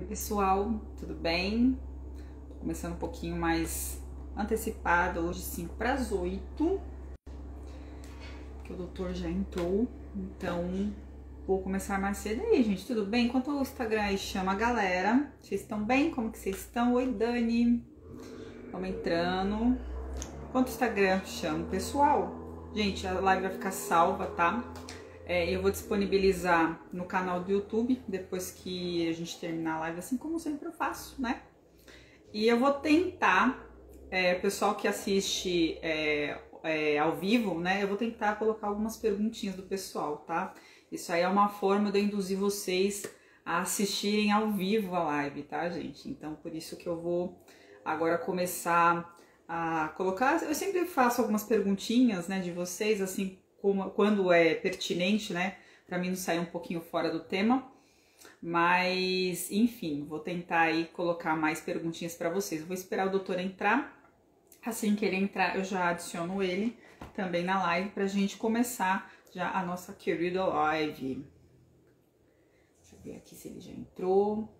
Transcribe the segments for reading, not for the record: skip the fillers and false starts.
pessoal, tudo bem? Tô começando um pouquinho mais antecipado, hoje 5 para as 8, que o doutor já entrou, então vou começar mais cedo aí, gente, tudo bem? Enquanto o Instagram aí chama a galera, vocês estão bem? Como que vocês estão? Oi, Dani, vamos entrando. Enquanto o Instagram chama o pessoal, gente, a live vai ficar salva, tá? Eu vou disponibilizar no canal do YouTube, depois que a gente terminar a live, assim como sempre eu faço, né? E eu vou tentar, o pessoal que assiste ao vivo, né? Eu vou tentar colocar algumas perguntinhas do pessoal, tá? Isso aí é uma forma de eu induzir vocês a assistirem ao vivo a live, tá, gente? Então, por isso que eu vou agora começar a colocar... Eu sempre faço algumas perguntinhas, né, de vocês, assim, quando é pertinente, né? Pra mim não sair um pouquinho fora do tema. Mas, enfim, vou tentar aí colocar mais perguntinhas para vocês. Eu vou esperar o doutor entrar. Assim que ele entrar, eu já adiciono ele também na live pra gente começar já a nossa querida live. Deixa eu ver aqui se ele já entrou.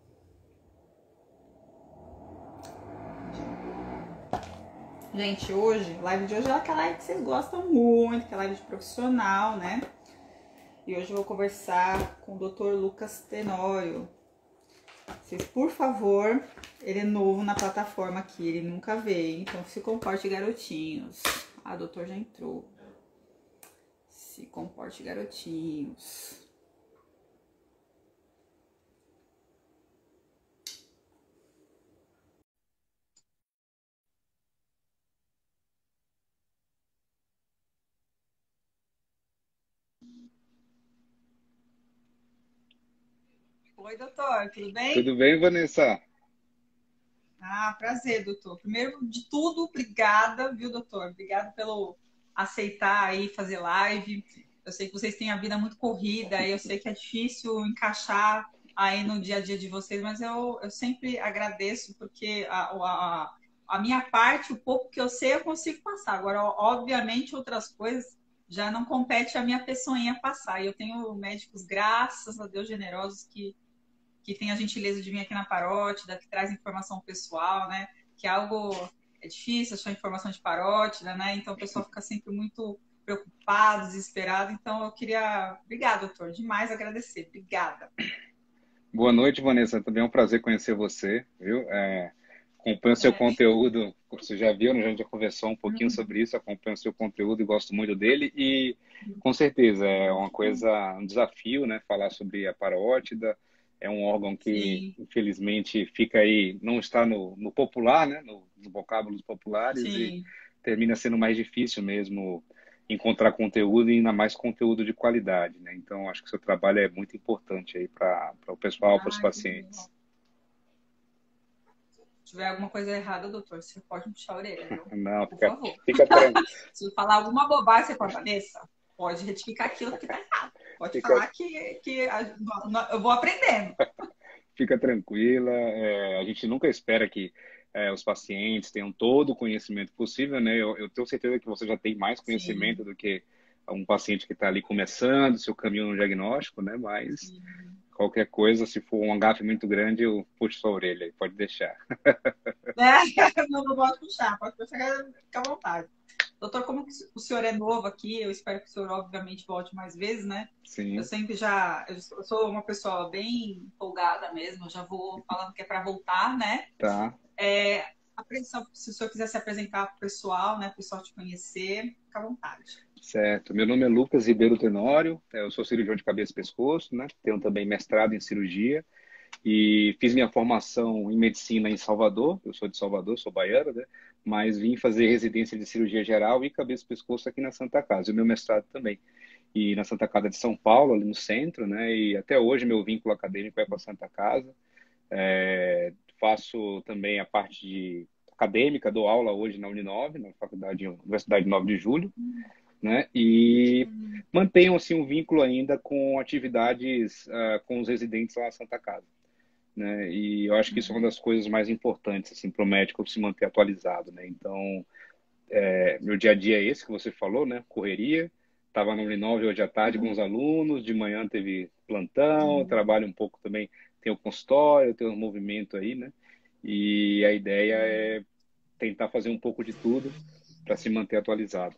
Gente, hoje, live de hoje é aquela live que vocês gostam muito, que é live de profissional, né? E hoje eu vou conversar com o Dr. Lucas Tenório. Vocês, por favor, ele é novo na plataforma aqui, ele nunca veio, então se comporte, garotinhos. Ah, o doutor já entrou. Se comporte, garotinhos. Oi, doutor, tudo bem? Tudo bem, Vanessa? Ah, prazer, doutor. Primeiro de tudo, obrigada, viu, doutor? Obrigada pelo aceitar aí fazer live. Eu sei que vocês têm a vida muito corrida, eu sei que é difícil encaixar aí no dia a dia de vocês, mas eu sempre agradeço porque a minha parte, o pouco que eu sei, eu consigo passar. Agora, obviamente, outras coisas já não compete a minha pessoinha passar. E eu tenho médicos, graças a Deus, generosos que tem a gentileza de vir aqui na parótida, que traz informação pessoal, né? Que é algo difícil, achar informação de parótida, né? Então o pessoal fica sempre muito preocupado, desesperado. Então eu queria... Obrigada, doutor. Demais agradecer. Obrigada. Boa noite, Vanessa. Também é um prazer conhecer você, viu? Acompanho o seu conteúdo. Você já viu, né? A gente já conversou um pouquinho sobre isso. Acompanho o seu conteúdo e gosto muito dele. E, com certeza, é uma coisa, um desafio, né? Falar sobre a parótida. É um órgão que, Sim, infelizmente, fica aí, não está no popular, né? Nos vocábulos populares e sim. termina sendo mais difícil mesmo encontrar conteúdo e ainda mais conteúdo de qualidade, né? Então, acho que o seu trabalho é muito importante aí para o pessoal, para os Ah, que bom. pacientes. Se tiver alguma coisa errada, doutor, você pode me puxar a orelha, viu? Não, Por favor. fica, Se eu falar alguma bobagem, você pode, Vanessa, pode retificar aquilo que tá errado. Pode fica, falar eu vou aprendendo. fica tranquila. A gente nunca espera que os pacientes tenham todo o conhecimento possível, né? Eu tenho certeza que você já tem mais conhecimento Sim, do que um paciente que está ali começando seu caminho no diagnóstico, né? Mas sim. qualquer coisa, se for um agafe muito grande, eu puxo sua orelha aí, pode deixar. É, não pode puxar, fica à vontade. Doutor, como que o senhor é novo aqui, eu espero que o senhor, obviamente, volte mais vezes, né? Eu Sim, sempre já, eu sou uma pessoa bem empolgada mesmo, eu já vou falando que é para voltar, né? tá. Se o senhor quiser se apresentar para o pessoal, né, para o pessoal te conhecer, fica à vontade. Certo. Meu nome é Lucas Ribeiro Tenório, eu sou cirurgião de cabeça e pescoço, né? Tenho também mestrado em cirurgia e fiz minha formação em medicina em Salvador. Eu sou de Salvador, sou baiano, né? Mas vim fazer residência de cirurgia geral e cabeça e pescoço aqui na Santa Casa. E o meu mestrado também. E na Santa Casa de São Paulo, ali no centro, né? E até hoje meu vínculo acadêmico é com a Santa Casa. Faço também a parte acadêmica, dou aula hoje na Uninove, na Universidade 9 de Julho, né? E mantenham assim um vínculo ainda com atividades com os residentes lá na Santa Casa, né? E eu acho que isso é uma das coisas mais importantes assim para o médico se manter atualizado, né? Então, meu dia a dia é esse que você falou, né? Correria. Estava no Uninove hoje à tarde com os alunos, de manhã teve plantão, trabalho um pouco também tem o consultório, tem o movimento aí, né? E a ideia é tentar fazer um pouco de tudo para se manter atualizado.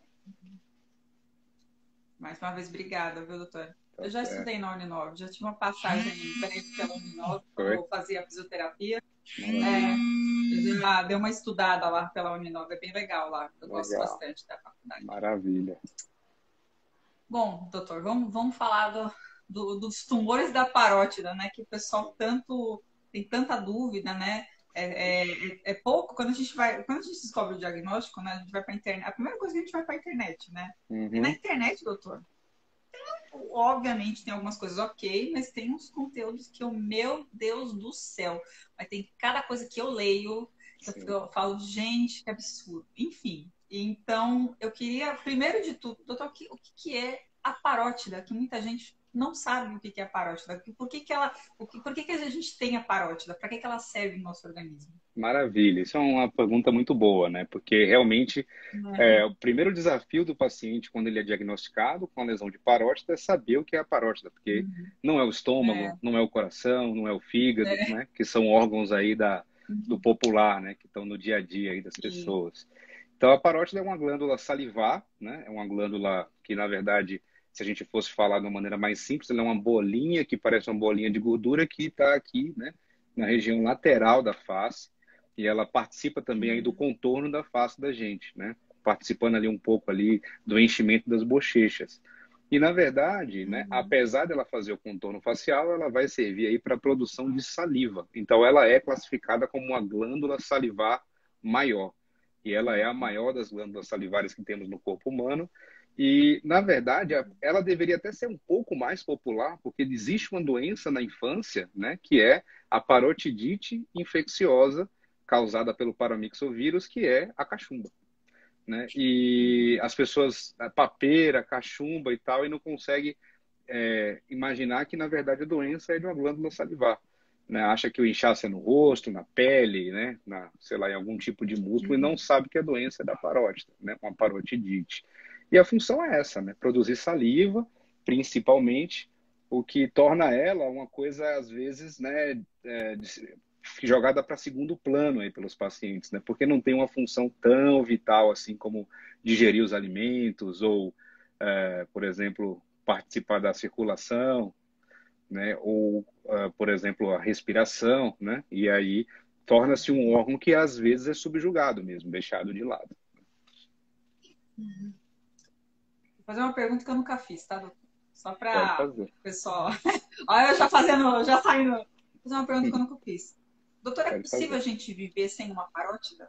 Mais uma vez, obrigada, viu, doutor? Tá Eu já certo. estudei na Uninove, já tive uma passagem breve pela Uninove, quando Foi? eu fazia fisioterapia. Maravilha. Eu já dei uma estudada lá pela Uninove, é bem legal lá. Eu gosto Legal. bastante da faculdade. Maravilha. Bom, doutor, vamos falar dos tumores da parótida, né? Que o pessoal tem tanta dúvida, né? É pouco quando a gente descobre o diagnóstico, né? A gente vai para a internet. A primeira coisa que a gente vai para a internet, né? E na Uhum. internet, doutor, obviamente tem algumas coisas ok, mas tem uns conteúdos que meu Deus do céu, mas tem cada coisa que eu leio, Sim. eu falo, gente, que absurdo. Enfim, então eu queria, primeiro de tudo, doutor, o que é a parótida? Que muita gente não sabe o que é a parótida. Por que a gente tem a parótida? Para que ela serve no nosso organismo? Maravilha. Isso é uma pergunta muito boa, né? Porque realmente o primeiro desafio do paciente quando ele é diagnosticado com a lesão de parótida é saber o que é a parótida, porque não é o estômago, É, não é o coração, não é o fígado, né? Que são órgãos aí do popular, né? Que estão no dia a dia aí das e, pessoas. Então, a parótida é uma glândula salivar, né? É uma glândula que, na verdade, se a gente fosse falar de uma maneira mais simples, ela é uma bolinha que parece uma bolinha de gordura que está aqui, né? Na região lateral da face e ela participa também aí do contorno da face da gente, né? Participando ali um pouco ali do enchimento das bochechas. E na verdade, né, apesar dela fazer o contorno facial, ela vai servir aí para a produção de saliva. Então ela é classificada como uma glândula salivar maior. E ela é a maior das glândulas salivares que temos no corpo humano. E, na verdade, ela deveria até ser um pouco mais popular, porque existe uma doença na infância, né, que é a parotidite infecciosa, causada pelo paramyxovírus, que é a cachumba, né? E as pessoas papeira, cachumba e tal, e não conseguem imaginar que, na verdade, a doença é de uma glândula salivar. Né? Acha que o inchaço é no rosto, na pele, né? Sei lá, em algum tipo de músculo, e não sabe que a doença é da parótida, né? Uma parotidite. E a função é essa, né? Produzir saliva, principalmente, o que torna ela uma coisa, às vezes, né, jogada para segundo plano aí pelos pacientes, né? Porque não tem uma função tão vital assim como digerir os alimentos ou, por exemplo, participar da circulação, né? Ou, por exemplo, a respiração, né? E aí torna-se um órgão que às vezes é subjugado mesmo, deixado de lado. vou fazer uma pergunta que eu nunca fiz, tá, doutor? Só Pode para fazer. o pessoal. Olha, eu já fazendo, já saindo. Vou fazer uma pergunta que eu nunca fiz. Doutor, é Pode possível fazer. a gente viver sem uma parótida?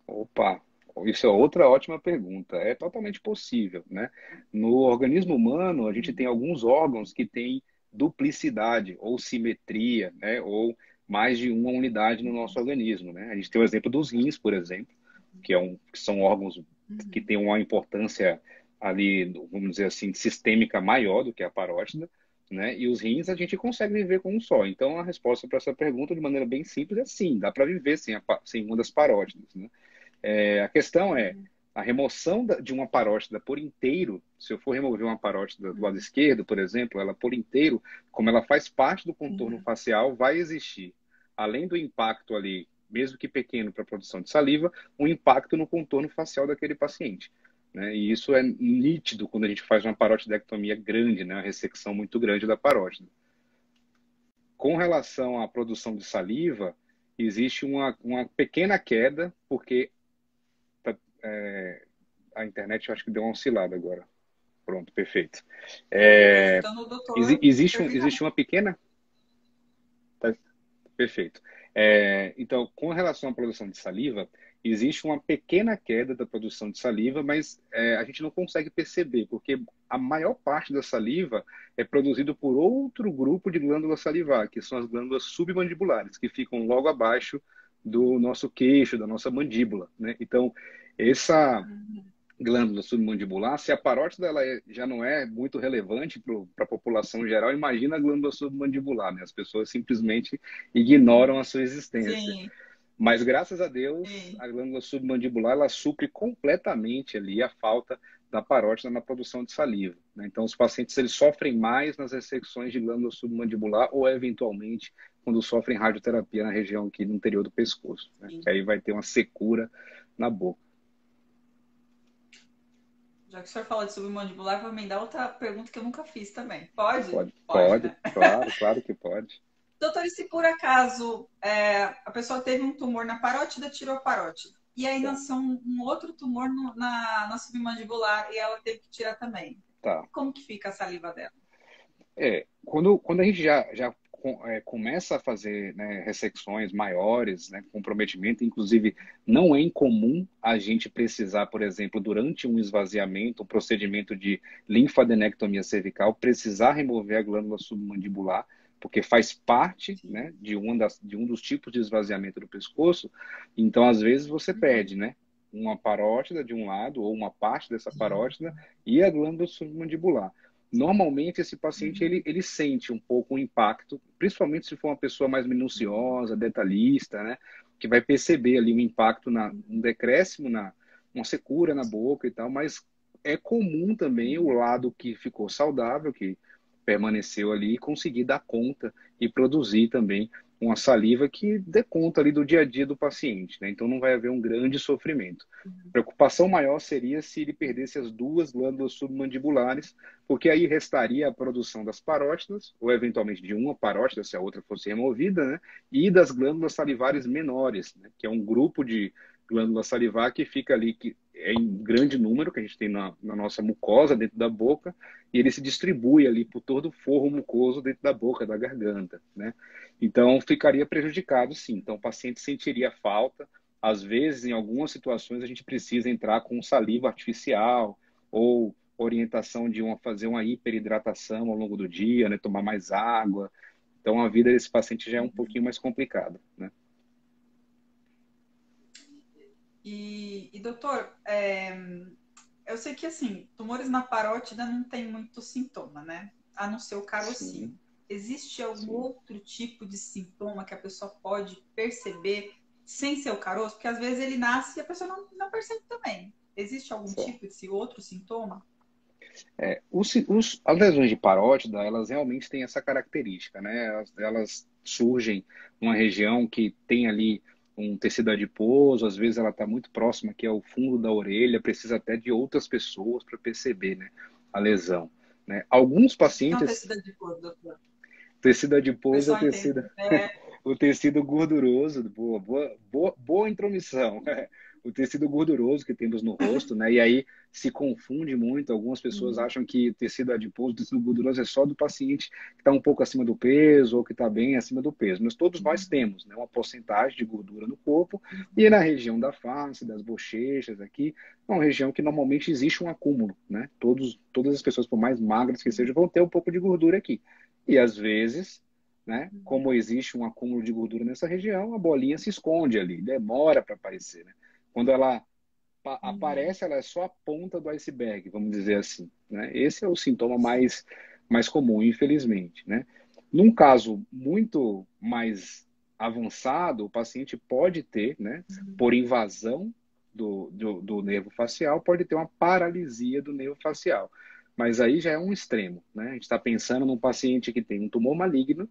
Opa, isso é outra ótima pergunta. É totalmente possível, né? No organismo humano, a gente tem alguns órgãos que têm duplicidade ou simetria, né? Ou mais de uma unidade no nosso organismo, né? A gente tem o exemplo dos rins, por exemplo, que são órgãos que têm uma importância ali, vamos dizer assim, sistêmica maior do que a parótida, né? E os rins a gente consegue viver com um só. Então, a resposta para essa pergunta, de maneira bem simples, é sim, dá para viver sem uma das parótidas, né? A questão é a remoção de uma parótida por inteiro. Se eu for remover uma parótida do lado esquerdo, por exemplo, ela por inteiro, como ela faz parte do contorno facial, vai existir, além do impacto ali, mesmo que pequeno para a produção de saliva, um impacto no contorno facial daquele paciente. Né? E isso é nítido quando a gente faz uma parotidectomia grande, né? Uma ressecção muito grande da parótida. Com relação à produção de saliva, existe uma pequena queda, porque a internet eu acho que deu uma oscilada agora. Pronto, perfeito. Eu estou escutando o doutor Existe perfeitamente. uma pequena. Tá, perfeito. Então, com relação à produção de saliva, existe uma pequena queda da produção de saliva, mas a gente não consegue perceber, porque a maior parte da saliva é produzido por outro grupo de glândulas salivar, que são as glândulas submandibulares, que ficam logo abaixo do nosso queixo, da nossa mandíbula, né? Então, essa glândula submandibular, se a parótida já não é muito relevante para a população geral, imagina a glândula submandibular, né? As pessoas simplesmente ignoram a sua existência. Sim, Mas graças a Deus, sim. a glândula submandibular ela supre completamente ali a falta da parótida na produção de saliva, né? Então, os pacientes eles sofrem mais nas ressecções de glândula submandibular ou, eventualmente, quando sofrem radioterapia na região aqui no interior do pescoço, né? Que aí vai ter uma secura na boca. Já que o senhor falou de submandibular, vou emendar outra pergunta que eu nunca fiz também. Pode? Pode, Pode, pode, né? claro, claro que pode. Doutor, e se por acaso a pessoa teve um tumor na parótida, tirou a parótida, e aí Tá, nasceu um outro tumor na submandibular e ela teve que tirar também. tá. Como que fica a saliva dela? Quando a gente já começa a fazer, né, ressecções maiores, né, comprometimento, inclusive não é incomum a gente precisar, por exemplo, durante um esvaziamento, um procedimento de linfadenectomia cervical, precisar remover a glândula submandibular, porque faz parte, né, de um dos tipos de esvaziamento do pescoço. Então, às vezes, você perde, né, uma parótida de um lado, ou uma parte dessa parótida, e a glândula submandibular. Normalmente, esse paciente ele sente um pouco o impacto, principalmente se for uma pessoa mais minuciosa, detalhista, né? Que vai perceber ali o impacto, um decréscimo, uma secura na boca e tal, mas é comum também o lado que ficou saudável, que permaneceu ali, conseguir dar conta e produzir também uma saliva que dê conta ali do dia a dia do paciente, né? Então não vai haver um grande sofrimento. A preocupação maior seria se ele perdesse as duas glândulas submandibulares, porque aí restaria a produção das parótidas, ou eventualmente de uma parótida, se a outra fosse removida, né? E das glândulas salivares menores, né? Que é um grupo de glândula salivar que fica ali, que é em grande número, que a gente tem na nossa mucosa, dentro da boca, e ele se distribui ali por todo o forro mucoso dentro da boca, da garganta, né? Então, ficaria prejudicado, sim. Então, o paciente sentiria falta. Às vezes, em algumas situações, a gente precisa entrar com saliva artificial ou orientação de fazer uma hiperidratação ao longo do dia, né? Tomar mais água. Então, a vida desse paciente já é um pouquinho mais complicada, né? Doutor, eu sei que, assim, tumores na parótida não tem muito sintoma, né? A não ser o Sim, carocinho. Existe algum sim. outro tipo de sintoma que a pessoa pode perceber sem ser o caroço? Porque às vezes ele nasce e a pessoa não percebe também. Existe algum Só. tipo de outro sintoma? As lesões de parótida, elas realmente têm essa característica, né? Elas surgem numa região que tem ali um tecido adiposo, às vezes ela está muito próxima, que é o fundo da orelha, precisa até de outras pessoas para perceber, né, a lesão, né? Alguns O que é um pacientes, tecido adiposo, doutor? tecido O adiposo é o pessoal tecido, entende. o tecido gorduroso, boa intromissão. O tecido gorduroso que temos no rosto, né? E aí se confunde muito. Algumas pessoas acham que o tecido adiposo, o tecido gorduroso é só do paciente que está um pouco acima do peso ou que está bem acima do peso. Mas todos nós temos, né, uma porcentagem de gordura no corpo e na região da face, das bochechas aqui, é uma região que normalmente existe um acúmulo, né? Todas as pessoas, por mais magras que sejam, vão ter um pouco de gordura aqui. E às vezes, né, como existe um acúmulo de gordura nessa região, a bolinha se esconde ali, demora para aparecer, né? Quando ela aparece, ela é só a ponta do iceberg, vamos dizer assim, né? Esse é o sintoma mais comum, infelizmente, né? Num caso muito mais avançado, o paciente pode ter, né, por invasão do nervo facial, pode ter uma paralisia do nervo facial. Mas aí já é um extremo, né? A gente está pensando num paciente que tem um tumor maligno,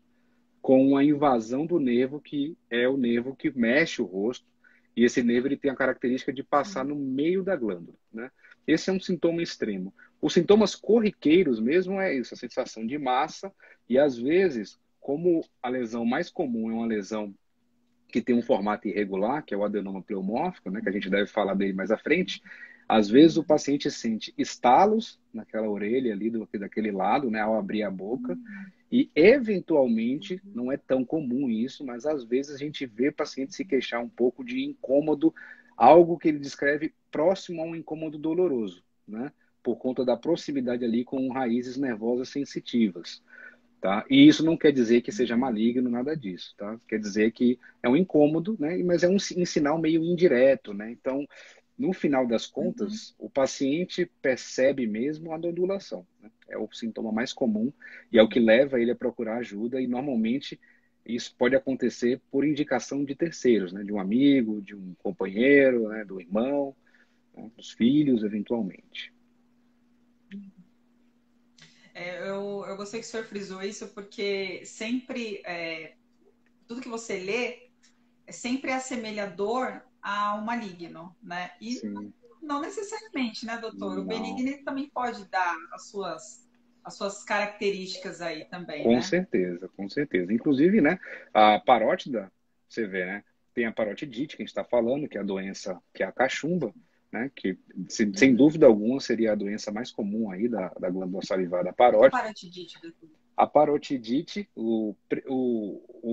com uma invasão do nervo, que é o nervo que mexe o rosto, e esse nervo ele tem a característica de passar no meio da glândula, né? Esse é um sintoma extremo. Os sintomas corriqueiros mesmo é isso, a sensação de massa, e às vezes, como a lesão mais comum é uma lesão que tem um formato irregular, que é o adenoma pleomórfico, né, que a gente deve falar dele mais à frente, às vezes o paciente sente estalos naquela orelha ali, daquele lado, né, ao abrir a boca, e eventualmente, não é tão comum isso, mas às vezes a gente vê paciente se queixar um pouco de incômodo, algo que ele descreve próximo a um incômodo doloroso, né, por conta da proximidade ali com raízes nervosas sensitivas. Tá? E isso não quer dizer que seja maligno, nada disso, tá? Quer dizer que é um incômodo, né? Mas é um sinal meio indireto, né? Então, no final das contas, o paciente percebe mesmo a nodulação, né? É o sintoma mais comum e é o que leva ele a procurar ajuda, e normalmente isso pode acontecer por indicação de terceiros, né? De um amigo, de um companheiro, né? Do irmão, né? Dos filhos, eventualmente. Eu gostei que o senhor frisou isso, porque sempre, tudo que você lê é sempre assemelhador ao maligno, né? E Sim, não necessariamente, né, doutor? O não. benigno ele também pode dar as suas características aí também, Com né? certeza, com certeza. Inclusive, né, a parótida, você vê, né, tem a parotidite que a gente está falando, que é a doença, que é a cachumba, né, que sem Uhum. dúvida alguma seria a doença mais comum aí da glândula salivar da O que é parótida. parotidite, doutor? A parotidite, o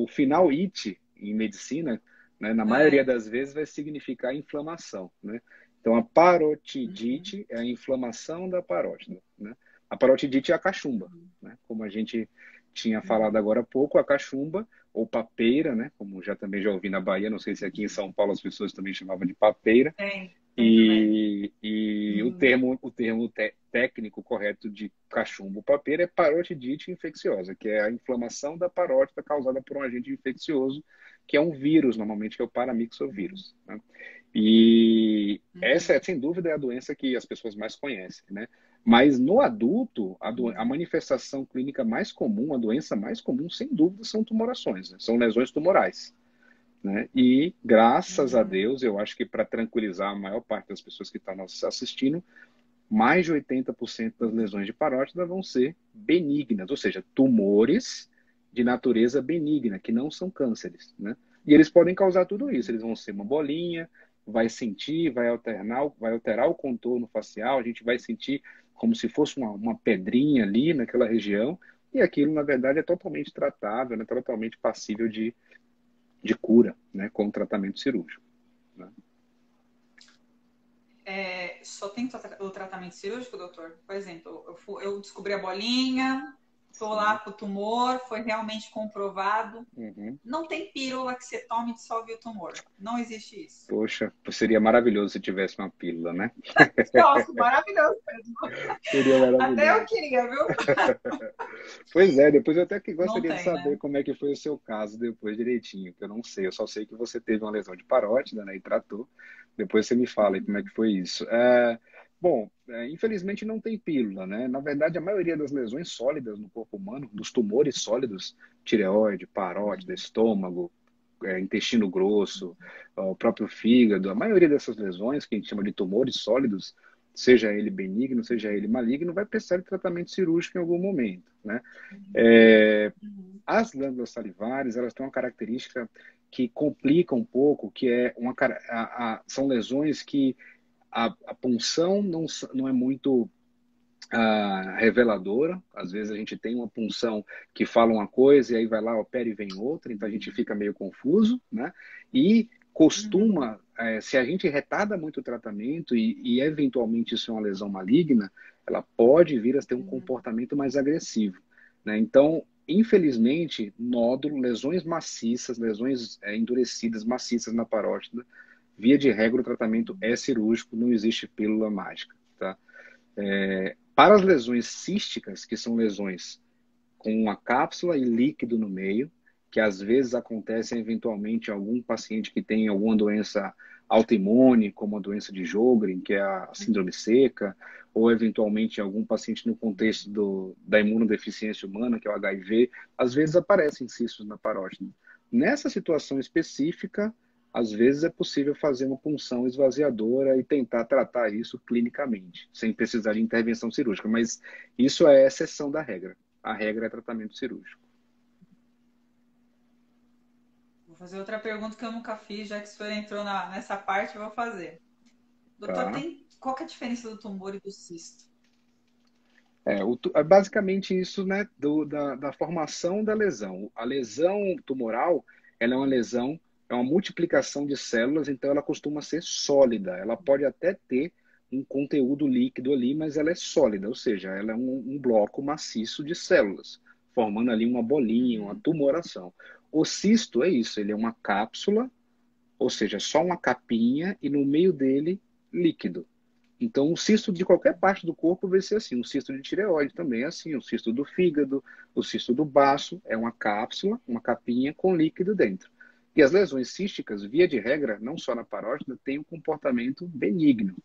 final it em medicina, né, na maioria É. das vezes vai significar inflamação, né? Então a Uhum. parotidite é a inflamação da parótida, né? A parotidite é a cachumba, Uhum. né? Como a gente tinha falado Uhum. agora há pouco, a cachumba ou papeira, né? Como já ouvi na Bahia, não sei se aqui em São Paulo as pessoas também chamavam de papeira. Tem também. E Uhum. o termo técnico correto de cachumbo papeiro é parotidite infecciosa, que é a inflamação da parótida causada por um agente infeccioso, que é um vírus, normalmente, que é o paramyxovírus, né? E essa, Uhum. sem dúvida, é a doença que as pessoas mais conhecem, né? Mas no adulto, a Uhum. manifestação clínica mais comum, a doença mais comum, sem dúvida, são tumorações, né? São lesões tumorais, né? E graças a Uhum. Deus, eu acho que para tranquilizar a maior parte das pessoas que estão nos assistindo, mais de 80% das lesões de parótida vão ser benignas, ou seja, tumores de natureza benigna, que não são cânceres, né? E eles podem causar tudo isso, Uhum. eles vão ser uma bolinha, vai sentir, vai alterar o contorno facial, a gente vai sentir como se fosse uma pedrinha ali naquela região, e aquilo, na verdade, é totalmente tratável, né? Totalmente passível de cura, né, com tratamento cirúrgico, né? Só tem o tratamento cirúrgico, doutor? Por exemplo, eu descobri a bolinha, estou lá Sim. com o tumor, foi realmente comprovado. Uhum. Não tem pílula que você tome e dissolve o tumor. Não existe isso. Poxa, seria maravilhoso se tivesse uma pílula, né? Nossa, maravilhoso mesmo. Seria Até eu maravilhoso. queria, viu? Pois é, depois eu até que Não gostaria de tem, saber né? como é que foi o seu caso depois direitinho, que eu não sei, eu só sei que você teve uma lesão de parótida, né, e tratou. Depois você me fala aí como é que foi isso. Bom, infelizmente não tem pílula, né? Na verdade, a maioria das lesões sólidas no corpo humano, dos tumores sólidos, tireoide, parótida, estômago, intestino grosso, o próprio fígado, a maioria dessas lesões, que a gente chama de tumores sólidos, seja ele benigno, seja ele maligno, vai precisar de tratamento cirúrgico em algum momento, né? É, Uhum. as glândulas salivares, elas têm uma característica que complica um pouco, que é são lesões que a punção não é muito reveladora. Às vezes a gente tem uma punção que fala uma coisa e aí vai lá, opera e vem outra, então a gente fica meio confuso, né? E Uhum. costuma, se a gente retarda muito o tratamento e eventualmente isso é uma lesão maligna, ela pode vir a ter um Uhum. comportamento mais agressivo, né? Então, infelizmente, nódulo, lesões maciças, lesões endurecidas, maciças na parótida, via de regra o tratamento é cirúrgico, não existe pílula mágica, tá? Para as lesões císticas, que são lesões com uma cápsula e líquido no meio, que às vezes acontecem eventualmente em algum paciente que tem alguma doença autoimune, como a doença de Sjögren, que é a síndrome seca, ou eventualmente em algum paciente no contexto da imunodeficiência humana, que é o HIV, às vezes aparecem cistos na parótida. Nessa situação específica, às vezes é possível fazer uma punção esvaziadora e tentar tratar isso clinicamente, sem precisar de intervenção cirúrgica, mas isso é exceção da regra. A regra é tratamento cirúrgico. Vou fazer outra pergunta que eu nunca fiz, já que o senhor entrou nessa parte, eu vou fazer. Doutor, Tá? qual que é a diferença do tumor e do cisto? É basicamente isso, né, da formação da lesão. A lesão tumoral, ela é uma lesão, é uma multiplicação de células, então ela costuma ser sólida. Ela pode até ter um conteúdo líquido ali, mas ela é sólida, ou seja, ela é um bloco maciço de células, formando ali uma bolinha, uma Uhum. tumoração. O cisto é isso, ele é uma cápsula, ou seja, só uma capinha e no meio dele líquido. Então, o cisto de qualquer parte do corpo vai ser assim. O cisto de tireoide também é assim. O cisto do fígado, o cisto do baço é uma cápsula, uma capinha com líquido dentro. E as lesões císticas, via de regra, não só na parótida, têm um comportamento benigno.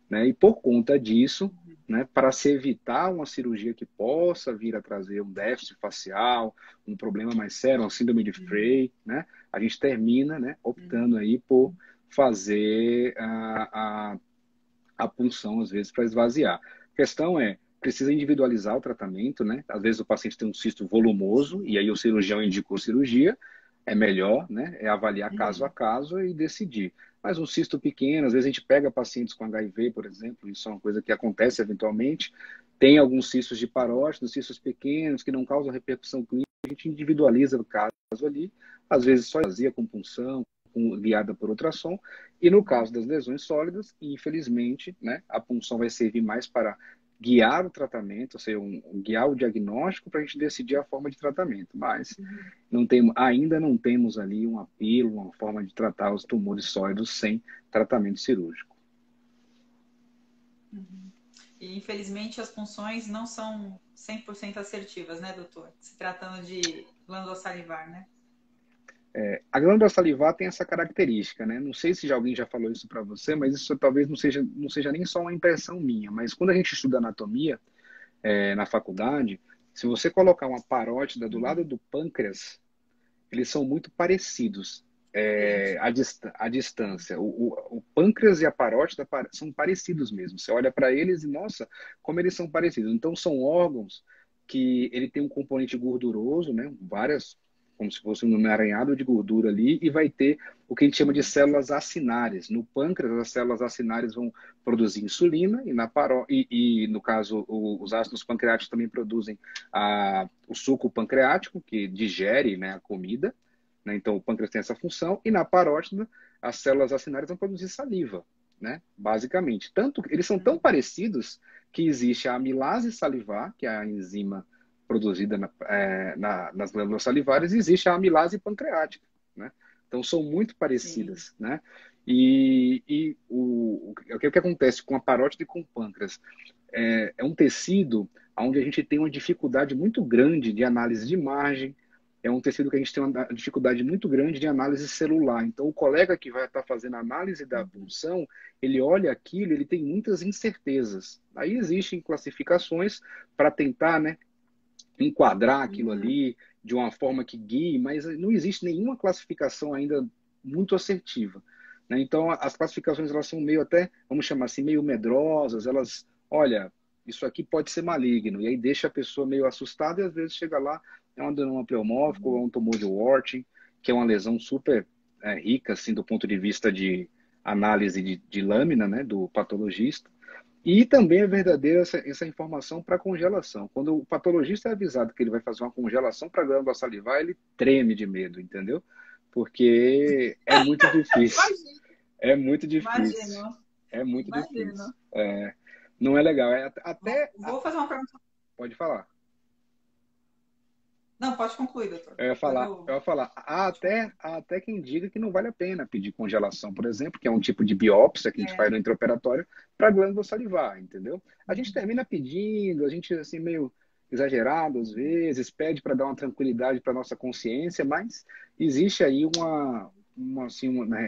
né? E por conta disso, né, para se evitar uma cirurgia que possa vir a trazer um déficit facial, um problema mais sério, uma síndrome de Frey, né, a gente termina, né, optando aí por fazer a punção, às vezes, para esvaziar. A questão é, precisa individualizar o tratamento, né? Às vezes o paciente tem um cisto volumoso e aí o cirurgião indicou cirurgia, é melhor, né? É avaliar caso a caso e decidir. Mas um cisto pequeno, às vezes a gente pega pacientes com HIV, por exemplo, isso é uma coisa que acontece eventualmente. Tem alguns cistos de parótida, cistos pequenos que não causam repercussão clínica, a gente individualiza o caso ali, às vezes só fazia com punção, guiada por ultrassom, e no caso das lesões sólidas, infelizmente, né, a punção vai servir mais para guiar o tratamento, ou seja, guiar o diagnóstico para a gente decidir a forma de tratamento. Mas ainda não temos ali um apelo, uma forma de tratar os tumores sólidos sem tratamento cirúrgico. E, infelizmente, as punções não são 100% assertivas, né, doutor? Se tratando de glândula salivar, né? A glândula salivar tem essa característica, né? Não sei se alguém já falou isso para você, mas isso talvez não seja nem só uma impressão minha. Mas quando a gente estuda anatomia na faculdade, se você colocar uma parótida do lado do pâncreas, eles são muito parecidos à distância. O pâncreas e a parótida são parecidos mesmo. Você olha para eles e, nossa, como eles são parecidos. Então, são órgãos que ele tem um componente gorduroso, né? Como se fosse um emaranhado de gordura ali, e vai ter o que a gente chama de células acinárias. No pâncreas, as células acinárias vão produzir insulina, e no caso, os ácidos pancreáticos também produzem o suco pancreático, que digere, né, a comida, né? Então, o pâncreas tem essa função, e na parótida, as células acinárias vão produzir saliva, né? Basicamente. Eles são tão parecidos que existe a amilase salivar, que é a enzima produzida nas glândulas salivares, e existe a amilase pancreática, né? Então, são muito parecidas, né? E o que acontece com a parótida e com o pâncreas? É um tecido onde a gente tem uma dificuldade muito grande de análise de imagem, é um tecido que a gente tem uma dificuldade muito grande de análise celular. Então, o colega que vai estar fazendo a análise da punção, ele olha aquilo, ele tem muitas incertezas. Aí existem classificações para tentar, né, enquadrar aquilo ali de uma forma que guie, mas não existe nenhuma classificação ainda muito assertiva, né? Então, as classificações, elas são meio até, vamos chamar assim, meio medrosas. Elas, olha, isso aqui pode ser maligno, e aí deixa a pessoa meio assustada, e às vezes chega lá, é um adenoma pleomórfico, ou é um tumor de Warthin, que é uma lesão super rica, assim, do ponto de vista de análise de lâmina, né, do patologista. E também é verdadeira essa informação para congelação. Quando o patologista é avisado que ele vai fazer uma congelação para a glândula salivar, ele treme de medo, entendeu? Porque é muito difícil. É muito difícil. Imagino. É muito difícil. Não é legal. Vou fazer uma pergunta. Pode falar. Não, pode concluir, doutor. Eu ia falar. Há até quem diga que não vale a pena pedir congelação, por exemplo, que é um tipo de biópsia que a gente faz no intraoperatório para a glândula salivar, entendeu? A gente termina pedindo, a gente assim meio exagerado às vezes, pede para dar uma tranquilidade para nossa consciência, mas existe aí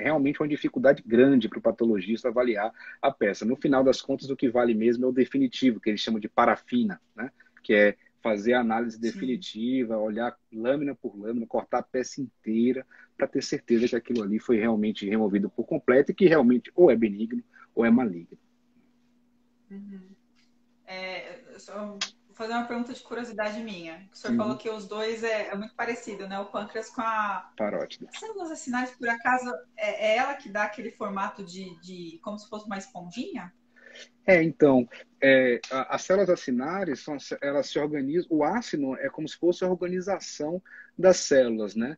realmente uma dificuldade grande para o patologista avaliar a peça. No final das contas, o que vale mesmo é o definitivo, que eles chamam de parafina, né? Que é fazer a análise definitiva, olhar lâmina por lâmina, cortar a peça inteira, para ter certeza que aquilo ali foi realmente removido por completo e que realmente ou é benigno ou é maligno. Vou fazer uma pergunta de curiosidade minha. O senhor falou que os dois é muito parecido, né? O pâncreas com a parótida. As células acinárias, por acaso, é ela que dá aquele formato de como se fosse uma esponjinha? Então, as células acinárias, elas se organizam, o ácino é como se fosse a organização das células, né?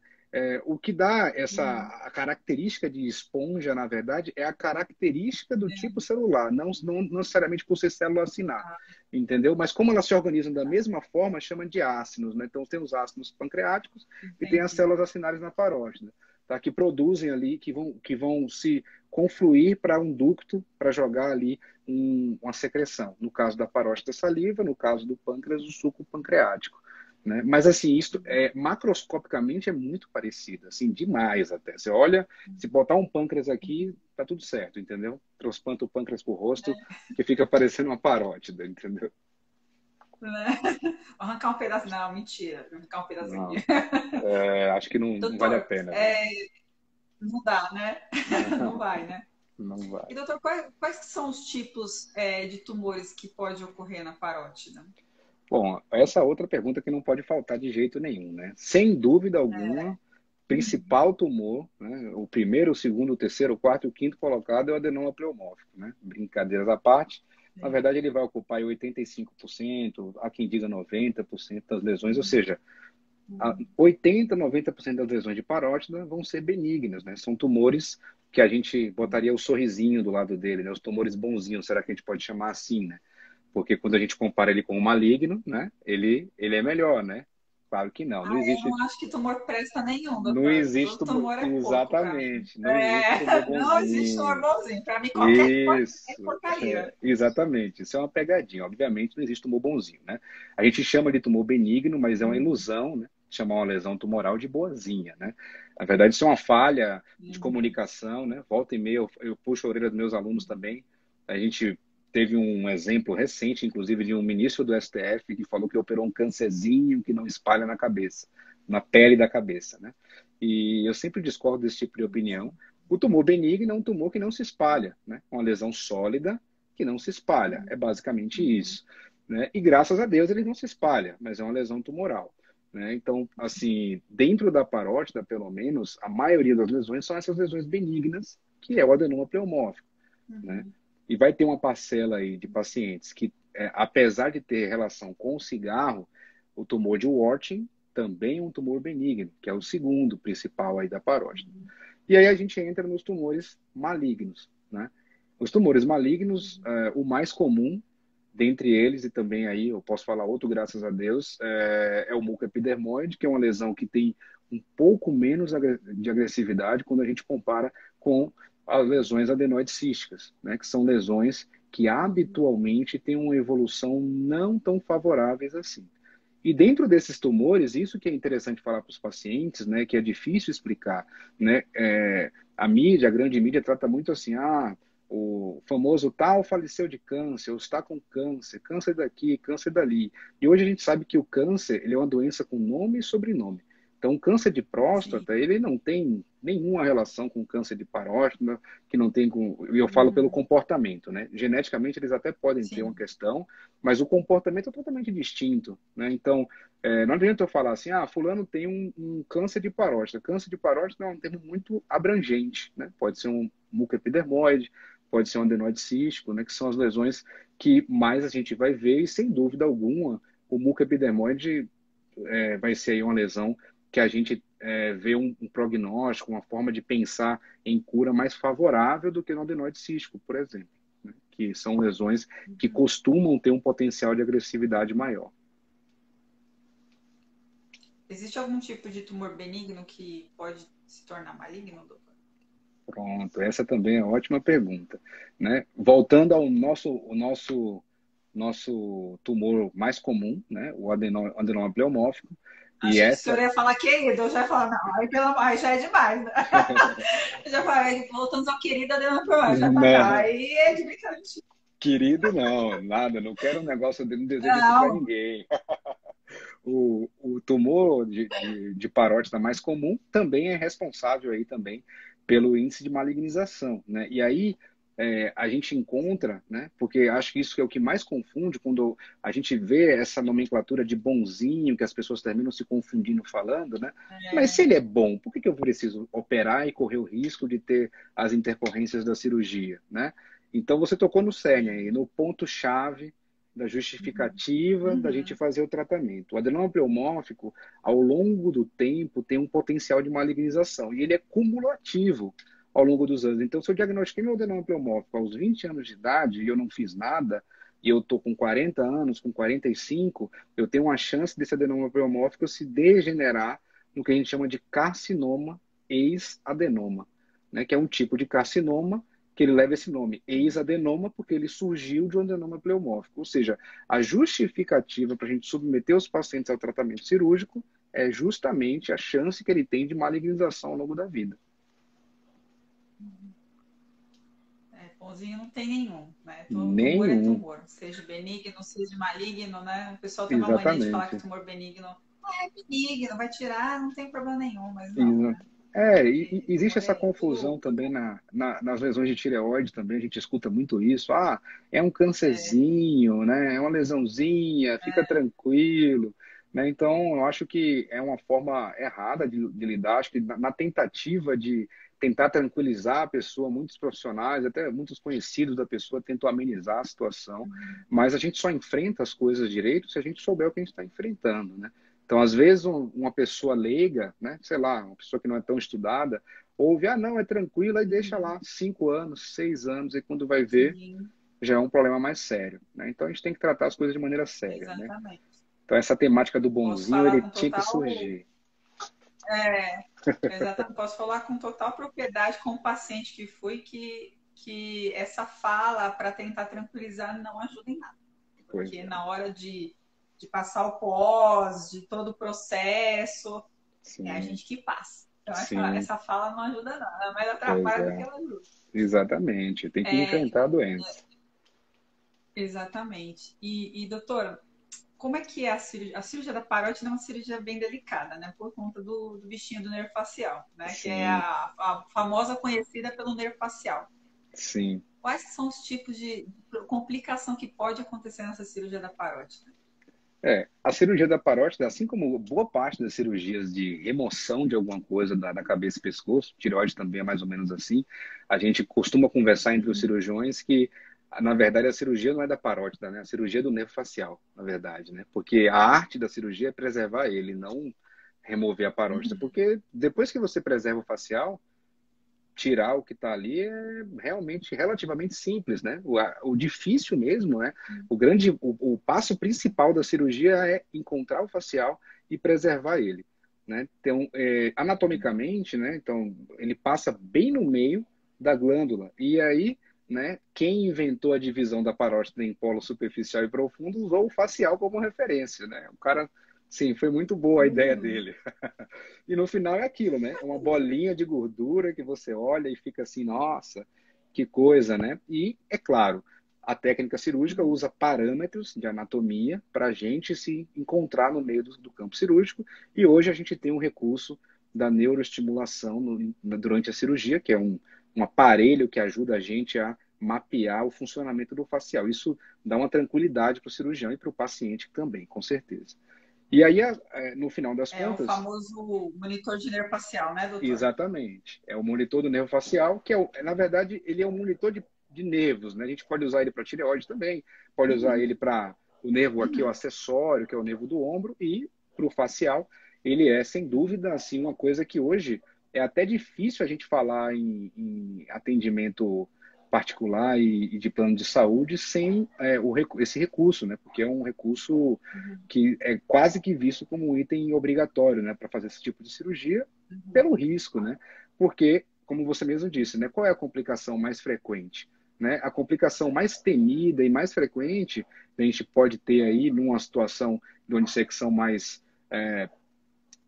O que dá a característica de esponja, na verdade, é a característica do tipo celular, não necessariamente por ser célula acinar, entendeu? Mas como elas se organizam da mesma forma, chama de ácinos, né? Então, tem os ácinos pancreáticos e tem as células acinárias na parótida, tá? Que produzem ali, que vão se confluir para um ducto para jogar ali uma secreção. No caso da parótida, saliva; no caso do pâncreas, o suco pancreático. né? Mas assim, isso macroscopicamente é muito parecido, assim, demais até. Você olha, se botar um pâncreas aqui, tá tudo certo, entendeu? Transplanta o pâncreas pro rosto, que fica parecendo uma parótida, entendeu? Né? Arrancar um pedaço. Não, mentira. Arrancar um pedaço aqui. Não, acho que não vale a Doutor, pena, viu? não dá, né? Não vai, né? Não E, vai. doutor, quais que são os tipos de tumores que pode ocorrer na parótida? Bom, essa é outra pergunta que não pode faltar de jeito nenhum, né? Sem dúvida alguma, principal tumor, né? O primeiro, o segundo, o terceiro, o quarto e o quinto colocado é o adenoma pleomórfico, né? Brincadeiras à parte, na Sim. verdade ele vai ocupar aí 85%, há quem diga 90% das lesões, ou seja, 80, 90% das lesões de parótida vão ser benignas, né? São tumores que a gente botaria o sorrisinho do lado dele, né? Os tumores bonzinhos, será que a gente pode chamar assim, né? Porque quando a gente compara ele com o maligno, né? Ele é melhor, né? Claro que não. Não Eu existe, não acho que tumor presta nenhum, não doutor. existe Todo tumor, tumor é pouco para mim. exatamente, não existe tumor Não existe tumor bonzinho. bonzinho. Para mim, qualquer tumor é Isso, porcaria. exatamente. Isso é uma pegadinha. Obviamente, não existe tumor bonzinho, né? A gente chama de tumor benigno, mas é uma ilusão, né? Chamar uma lesão tumoral de boazinha, né? Na verdade, isso é uma falha de comunicação, né? Volta e meia, eu puxo a orelha dos meus alunos também. A gente teve um exemplo recente, inclusive, de um ministro do STF que falou que operou um câncerzinho que não espalha na cabeça, na pele da cabeça, né? E eu sempre discordo desse tipo de opinião. O tumor benigno é um tumor que não se espalha, né? Uma lesão sólida que não se espalha. É basicamente isso, né? E graças a Deus ele não se espalha, mas é uma lesão tumoral, né? Então, assim, dentro da parótida, pelo menos, a maioria das lesões são essas lesões benignas, que é o adenoma pleomórfico, né? E vai ter uma parcela aí de pacientes que, apesar de ter relação com o cigarro, o tumor de Warthin também é um tumor benigno, que é o segundo principal aí da parótida. E aí a gente entra nos tumores malignos, né? Os tumores malignos, o mais comum dentre eles, e também aí eu posso falar outro, graças a Deus, é o mucoepidermoide, que é uma lesão que tem um pouco menos de agressividade quando a gente compara com as lesões adenoides císticas, né? Que são lesões que habitualmente têm uma evolução não tão favoráveis assim. E dentro desses tumores, isso que é interessante falar para os pacientes, né, que é difícil explicar, né, a mídia, a grande mídia trata muito assim, o famoso tal faleceu de câncer, ou está com câncer, câncer daqui, câncer dali. E hoje a gente sabe que o câncer, ele é uma doença com nome e sobrenome. Então, o câncer de Sim. próstata, ele não tem nenhuma relação com câncer de parótida, que não tem com... E eu falo pelo comportamento, né? Geneticamente, eles até podem ter uma Sim. questão, mas o comportamento é totalmente distinto, né? Então, não adianta eu falar assim, fulano tem um câncer de parótida. Câncer de parótida é um termo muito abrangente, né? Pode ser um mucoepidermoide, pode ser um adenoide cístico, né? Que são as lesões que mais a gente vai ver e, sem dúvida alguma, o mucoepidermoide vai ser aí uma lesão que a gente vê um prognóstico, uma forma de pensar em cura mais favorável do que no adenoide cístico, por exemplo, né? Que são lesões que costumam ter um potencial de agressividade maior. Existe algum tipo de tumor benigno que pode se tornar maligno, doutor? Pronto, essa também é uma ótima pergunta, né? Voltando ao nosso tumor mais comum, né? O adenoma pleomórfico, e Achei que o senhor essa ia falar querido, eu já ia falar, não, aí já é demais, né? Eu já falei, voltamos ao querido Adriano Ferrari, já pra cá. não, Aí é de brincadeira. querido, não, nada, não quero um negócio, não desejo isso para Não, ninguém. O tumor de parótida mais comum também é responsável aí também pelo índice de malignização, né? E aí a gente encontra, né? Porque acho que isso é o que mais confunde quando a gente vê essa nomenclatura de bonzinho que as pessoas terminam se confundindo falando, né? Mas se ele é bom, por que eu preciso operar e correr o risco de ter as intercorrências da cirurgia, né? Então você tocou no cerne aí, no ponto-chave da justificativa da gente fazer o tratamento. O adenoma pleomórfico, ao longo do tempo, tem um potencial de malignização e ele é cumulativo ao longo dos anos. Então, se eu diagnostiquei meu adenoma pleomórfico aos 20 anos de idade e eu não fiz nada, e eu estou com 40 anos, com 45, eu tenho uma chance desse adenoma pleomórfico se degenerar no que a gente chama de carcinoma ex-adenoma, né, que é um tipo de carcinoma que ele leva esse nome, ex-adenoma, porque ele surgiu de um adenoma pleomórfico. Ou seja, a justificativa para a gente submeter os pacientes ao tratamento cirúrgico é justamente a chance que ele tem de malignização ao longo da vida. Pãozinho não tem nenhum, né? Todo Nenhum. tumor é tumor, seja benigno, seja maligno, né? O pessoal tem uma mania de falar que tumor benigno é benigno, vai tirar, não tem problema nenhum, mas não, né? E existe essa confusão também nas lesões de tireoide também, a gente escuta muito isso. Ah, é um câncerzinho, né? É uma lesãozinha, fica tranquilo. Né? Então, eu acho que é uma forma errada de lidar. Acho que na tentativa de tentar tranquilizar a pessoa, muitos profissionais, até muitos conhecidos da pessoa tentam amenizar a situação, mas a gente só enfrenta as coisas direito se a gente souber o que a gente está enfrentando, né? Então, às vezes, uma pessoa leiga, né, sei lá, uma pessoa que não é tão estudada, ouve, ah, não, é tranquilo, e deixa lá 5 anos, 6 anos, e quando vai ver, Sim, já é um problema mais sério, né? Então, a gente tem que tratar as coisas de maneira séria, né? exatamente. Então, essa temática do Posso bonzinho, falar ele com tinha que total, surgir. exatamente, posso falar com total propriedade com o paciente que fui que essa fala para tentar tranquilizar não ajuda em nada. Pois Porque é. na hora de passar o pós, de todo o processo, é a Sim, gente que passa. Então, sim, essa fala não ajuda nada, ela mais pois atrapalha do que é. ela ajuda. Exatamente, tem que É, enfrentar a doença. exatamente. Doutora, como é que é a cirurgia? A cirurgia da parótide é uma cirurgia bem delicada, né? Por conta do bichinho do nervo facial, né? Que é Sim, a famosa conhecida pelo nervo facial. sim. Quais são os tipos de complicação que pode acontecer nessa cirurgia da parótide? A cirurgia da parótide, assim como boa parte das cirurgias de remoção de alguma coisa da cabeça e pescoço, tireoide também é mais ou menos assim, a gente costuma conversar entre os cirurgiões que, na verdade, a cirurgia não é da parótida, né? A cirurgia é do nervo facial, na verdade, né? Porque a arte da cirurgia é preservar ele, não remover a parótida. Porque depois que você preserva o facial, tirar o que está ali é realmente relativamente simples, né? O difícil mesmo, né? O passo principal da cirurgia é encontrar o facial e preservar ele, né? Então, anatomicamente, né? Então, ele passa bem no meio da glândula e aí, né? Quem inventou a divisão da parótida em polo superficial e profundo usou o facial como referência, né? O cara, sim, foi muito boa a ideia dele. E no final é aquilo, né? É uma bolinha de gordura que você olha e fica assim, nossa, que coisa, né? E, é claro, a técnica cirúrgica usa parâmetros de anatomia para a gente se encontrar no meio do campo cirúrgico. E hoje a gente tem um recurso da neuroestimulação durante a cirurgia, que é um aparelho que ajuda a gente a mapear o funcionamento do facial. Isso dá uma tranquilidade para o cirurgião e para o paciente também, com certeza. E aí, no final das É o contas, famoso monitor de nervo facial, né, doutor? exatamente, é o monitor do nervo facial, que na verdade, ele é um monitor de nervos, né? A gente pode usar ele para tireoide também, pode usar ele para o nervo aqui, o acessório, que é o nervo do ombro, e para o facial, ele é, sem dúvida, assim, uma coisa que hoje é até difícil a gente falar em atendimento particular e de plano de saúde sem esse recurso, né? Porque é um recurso que é quase que visto como um item obrigatório, né, para fazer esse tipo de cirurgia, pelo risco, né? Porque, como você mesmo disse, né, qual é a complicação mais frequente? Né? A complicação mais temida e mais frequente que a gente pode ter aí numa situação de uma dissecção mais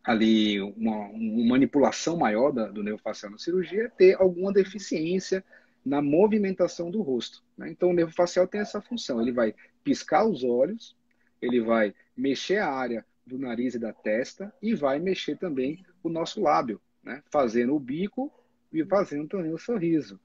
ali, uma manipulação maior do nervo facial na cirurgia é ter alguma deficiência na movimentação do rosto. Né? Então, o nervo facial tem essa função. Ele vai piscar os olhos, ele vai mexer a área do nariz e da testa e vai mexer também o nosso lábio, né? Fazendo o bico e fazendo também o sorriso.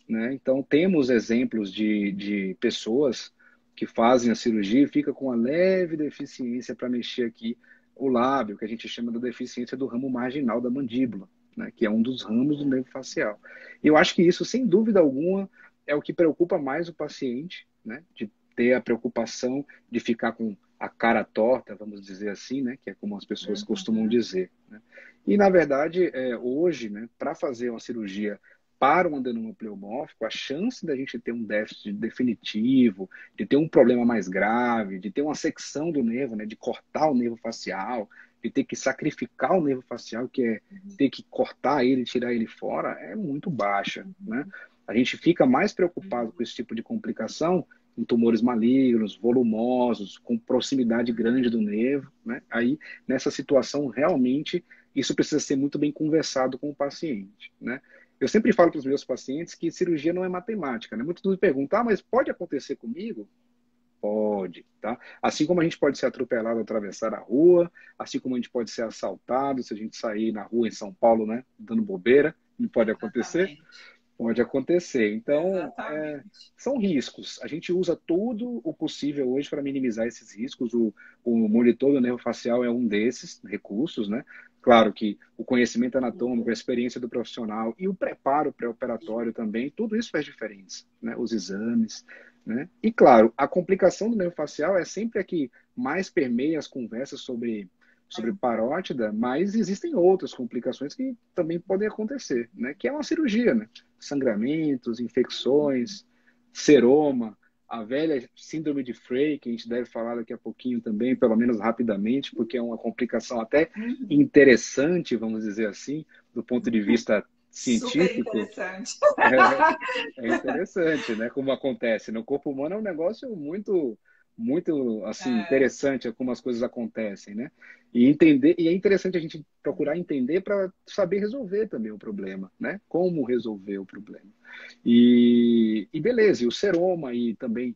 Né? Então, temos exemplos de pessoas que fazem a cirurgia e fica com uma leve deficiência para mexer aqui o lábio, que a gente chama da deficiência do ramo marginal da mandíbula, né? Que é um dos ramos do nervo facial. E eu acho que isso, sem dúvida alguma, é o que preocupa mais o paciente, né? De ter a preocupação de ficar com a cara torta, vamos dizer assim, né? Que é como as pessoas costumam dizer. Né? E, na verdade, hoje, né, para fazer uma cirurgia para um adenoma pleomórfico, a chance da gente ter um déficit definitivo, de ter um problema mais grave, de ter uma secção do nervo, né, de cortar o nervo facial, de ter que sacrificar o nervo facial, que é ter que cortar ele, tirar ele fora, é muito baixa, né? A gente fica mais preocupado com esse tipo de complicação em tumores malignos, volumosos, com proximidade grande do nervo, né? Aí, nessa situação, realmente, isso precisa ser muito bem conversado com o paciente, né? Eu sempre falo para os meus pacientes que cirurgia não é matemática, né? Muitos me perguntam, mas pode acontecer comigo? Pode, tá? Assim como a gente pode ser atropelado ao atravessar a rua, assim como a gente pode ser assaltado se a gente sair na rua em São Paulo, né, dando bobeira, não pode acontecer? Exatamente. Pode acontecer. Então, Exatamente. são riscos. A gente usa tudo o possível hoje para minimizar esses riscos. O monitor do nervo facial é um desses recursos, né? Claro que o conhecimento anatômico, a experiência do profissional e o preparo pré-operatório também, tudo isso faz diferença, né? Os exames, né? E claro, a complicação do nervo facial é sempre a que mais permeia as conversas sobre parótida, mas existem outras complicações que também podem acontecer, né? Que é uma cirurgia, né? Sangramentos, infecções, seroma, a velha síndrome de Frey, que a gente deve falar daqui a pouquinho também, pelo menos rapidamente, porque é uma complicação até Uhum. interessante, vamos dizer assim, do ponto de vista Super científico. interessante. É, é interessante, né? Como acontece. No corpo humano é um negócio muito assim É, interessante como as coisas acontecem, né? E entender, e é interessante a gente procurar entender para saber resolver também o problema, né? Como resolver o problema. E beleza, e o seroma e também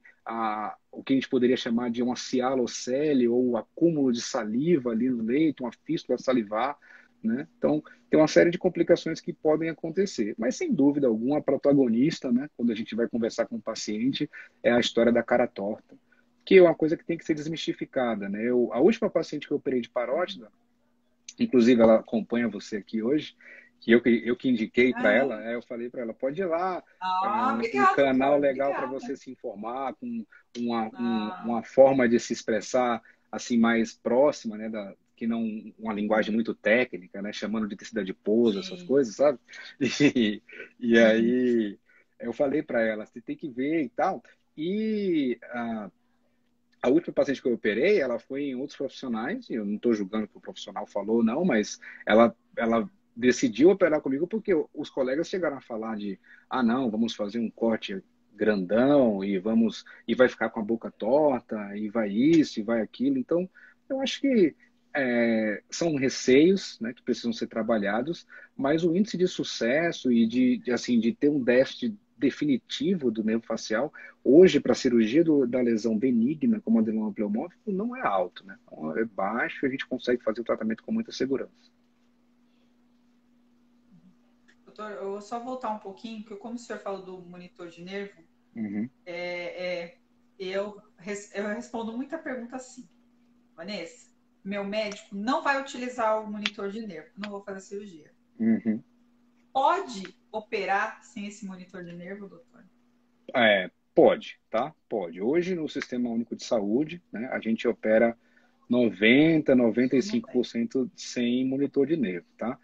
o que a gente poderia chamar de uma cialocele ou o acúmulo de saliva ali no leito, uma fístula salivar, né? Então, tem uma série de complicações que podem acontecer. Mas, sem dúvida alguma, a protagonista, né, quando a gente vai conversar com o paciente, é a história da cara torta, que é uma coisa que tem que ser desmistificada, né? A última paciente que eu operei de parótida, inclusive ela acompanha você aqui hoje, que eu que indiquei para ela, aham. eu falei para ela, pode ir lá, é um Obrigada, canal doutor. legal para Obrigada. você se informar, com Ah, uma forma de se expressar assim mais próxima, né, que não uma linguagem muito técnica, né, chamando de tecido adiposo, essas sim. coisas, sabe? E Uhum. aí eu falei para ela, você tem que ver e tal. E a última paciente que eu operei, ela foi em outros profissionais, e eu não estou julgando o que o profissional falou, ou não, mas ela decidiu operar comigo porque os colegas chegaram a falar de, não, vamos fazer um corte grandão e vai ficar com a boca torta, e vai isso, e vai aquilo. Então, eu acho que são receios, né, que precisam ser trabalhados, mas o índice de sucesso e assim, de ter um déficit definitivo do nervo facial hoje, para a cirurgia da lesão benigna, como adenoma pleomórfico, não é alto, né? Então, é baixo e a gente consegue fazer o tratamento com muita segurança. Doutor, eu vou só voltar um pouquinho, porque como o senhor falou do monitor de nervo, Uhum, é, é, eu respondo muita pergunta assim. Vanessa, meu médico não vai utilizar o monitor de nervo, não vou fazer cirurgia. uhum. Pode operar sem esse monitor de nervo, doutor? Pode, tá? Pode. Hoje, no Sistema Único de Saúde, né, a gente opera 90, Tudo bem. 95% sem monitor de nervo, tá?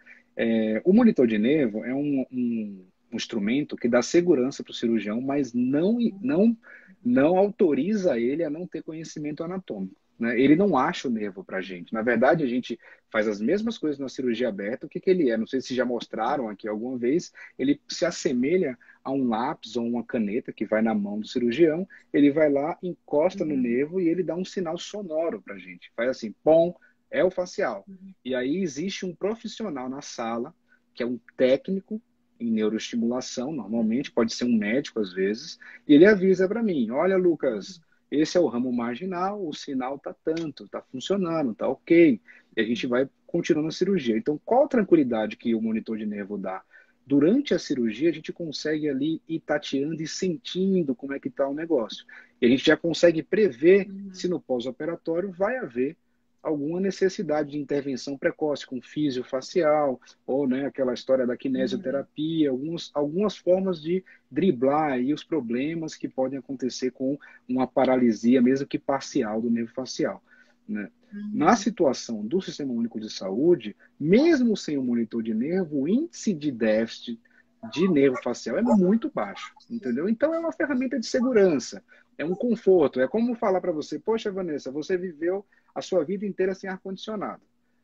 O monitor de nervo é um instrumento que dá segurança para o cirurgião, mas não autoriza ele a não ter conhecimento anatômico, né? Ele não acha o nervo para a gente. Na verdade, a gente faz as mesmas coisas na cirurgia aberta. O que ele é? Não sei se já mostraram aqui alguma vez. Ele se assemelha a um lápis ou uma caneta que vai na mão do cirurgião. Ele vai lá, encosta no Uhum, nervo e ele dá um sinal sonoro para a gente. Faz assim, pom, é o facial. uhum, E aí existe um profissional na sala, que é um técnico em neuroestimulação, normalmente, pode ser um médico às vezes, e ele avisa para mim, olha, Lucas, esse é o ramo marginal, o sinal tá tanto, tá funcionando, tá ok. E a gente vai continuando a cirurgia. Então, qual a tranquilidade que o monitor de nervo dá? Durante a cirurgia, a gente consegue ali ir tateando e sentindo como é que está o negócio. E a gente já consegue prever se uhum, no pós-operatório vai haver alguma necessidade de intervenção precoce com fisiofacial, ou né, aquela história da uhum, kinesioterapia, algumas formas de driblar aí os problemas que podem acontecer com uma paralisia, mesmo que parcial, do nervo facial, né? Na uhum. situação do Sistema Único de Saúde, mesmo sem o monitor de nervo, o índice de déficit de nervo facial é muito baixo, entendeu? Então é uma ferramenta de segurança, é um conforto, é como falar para você, poxa, Vanessa, você viveu a sua vida inteira sem ar-condicionado.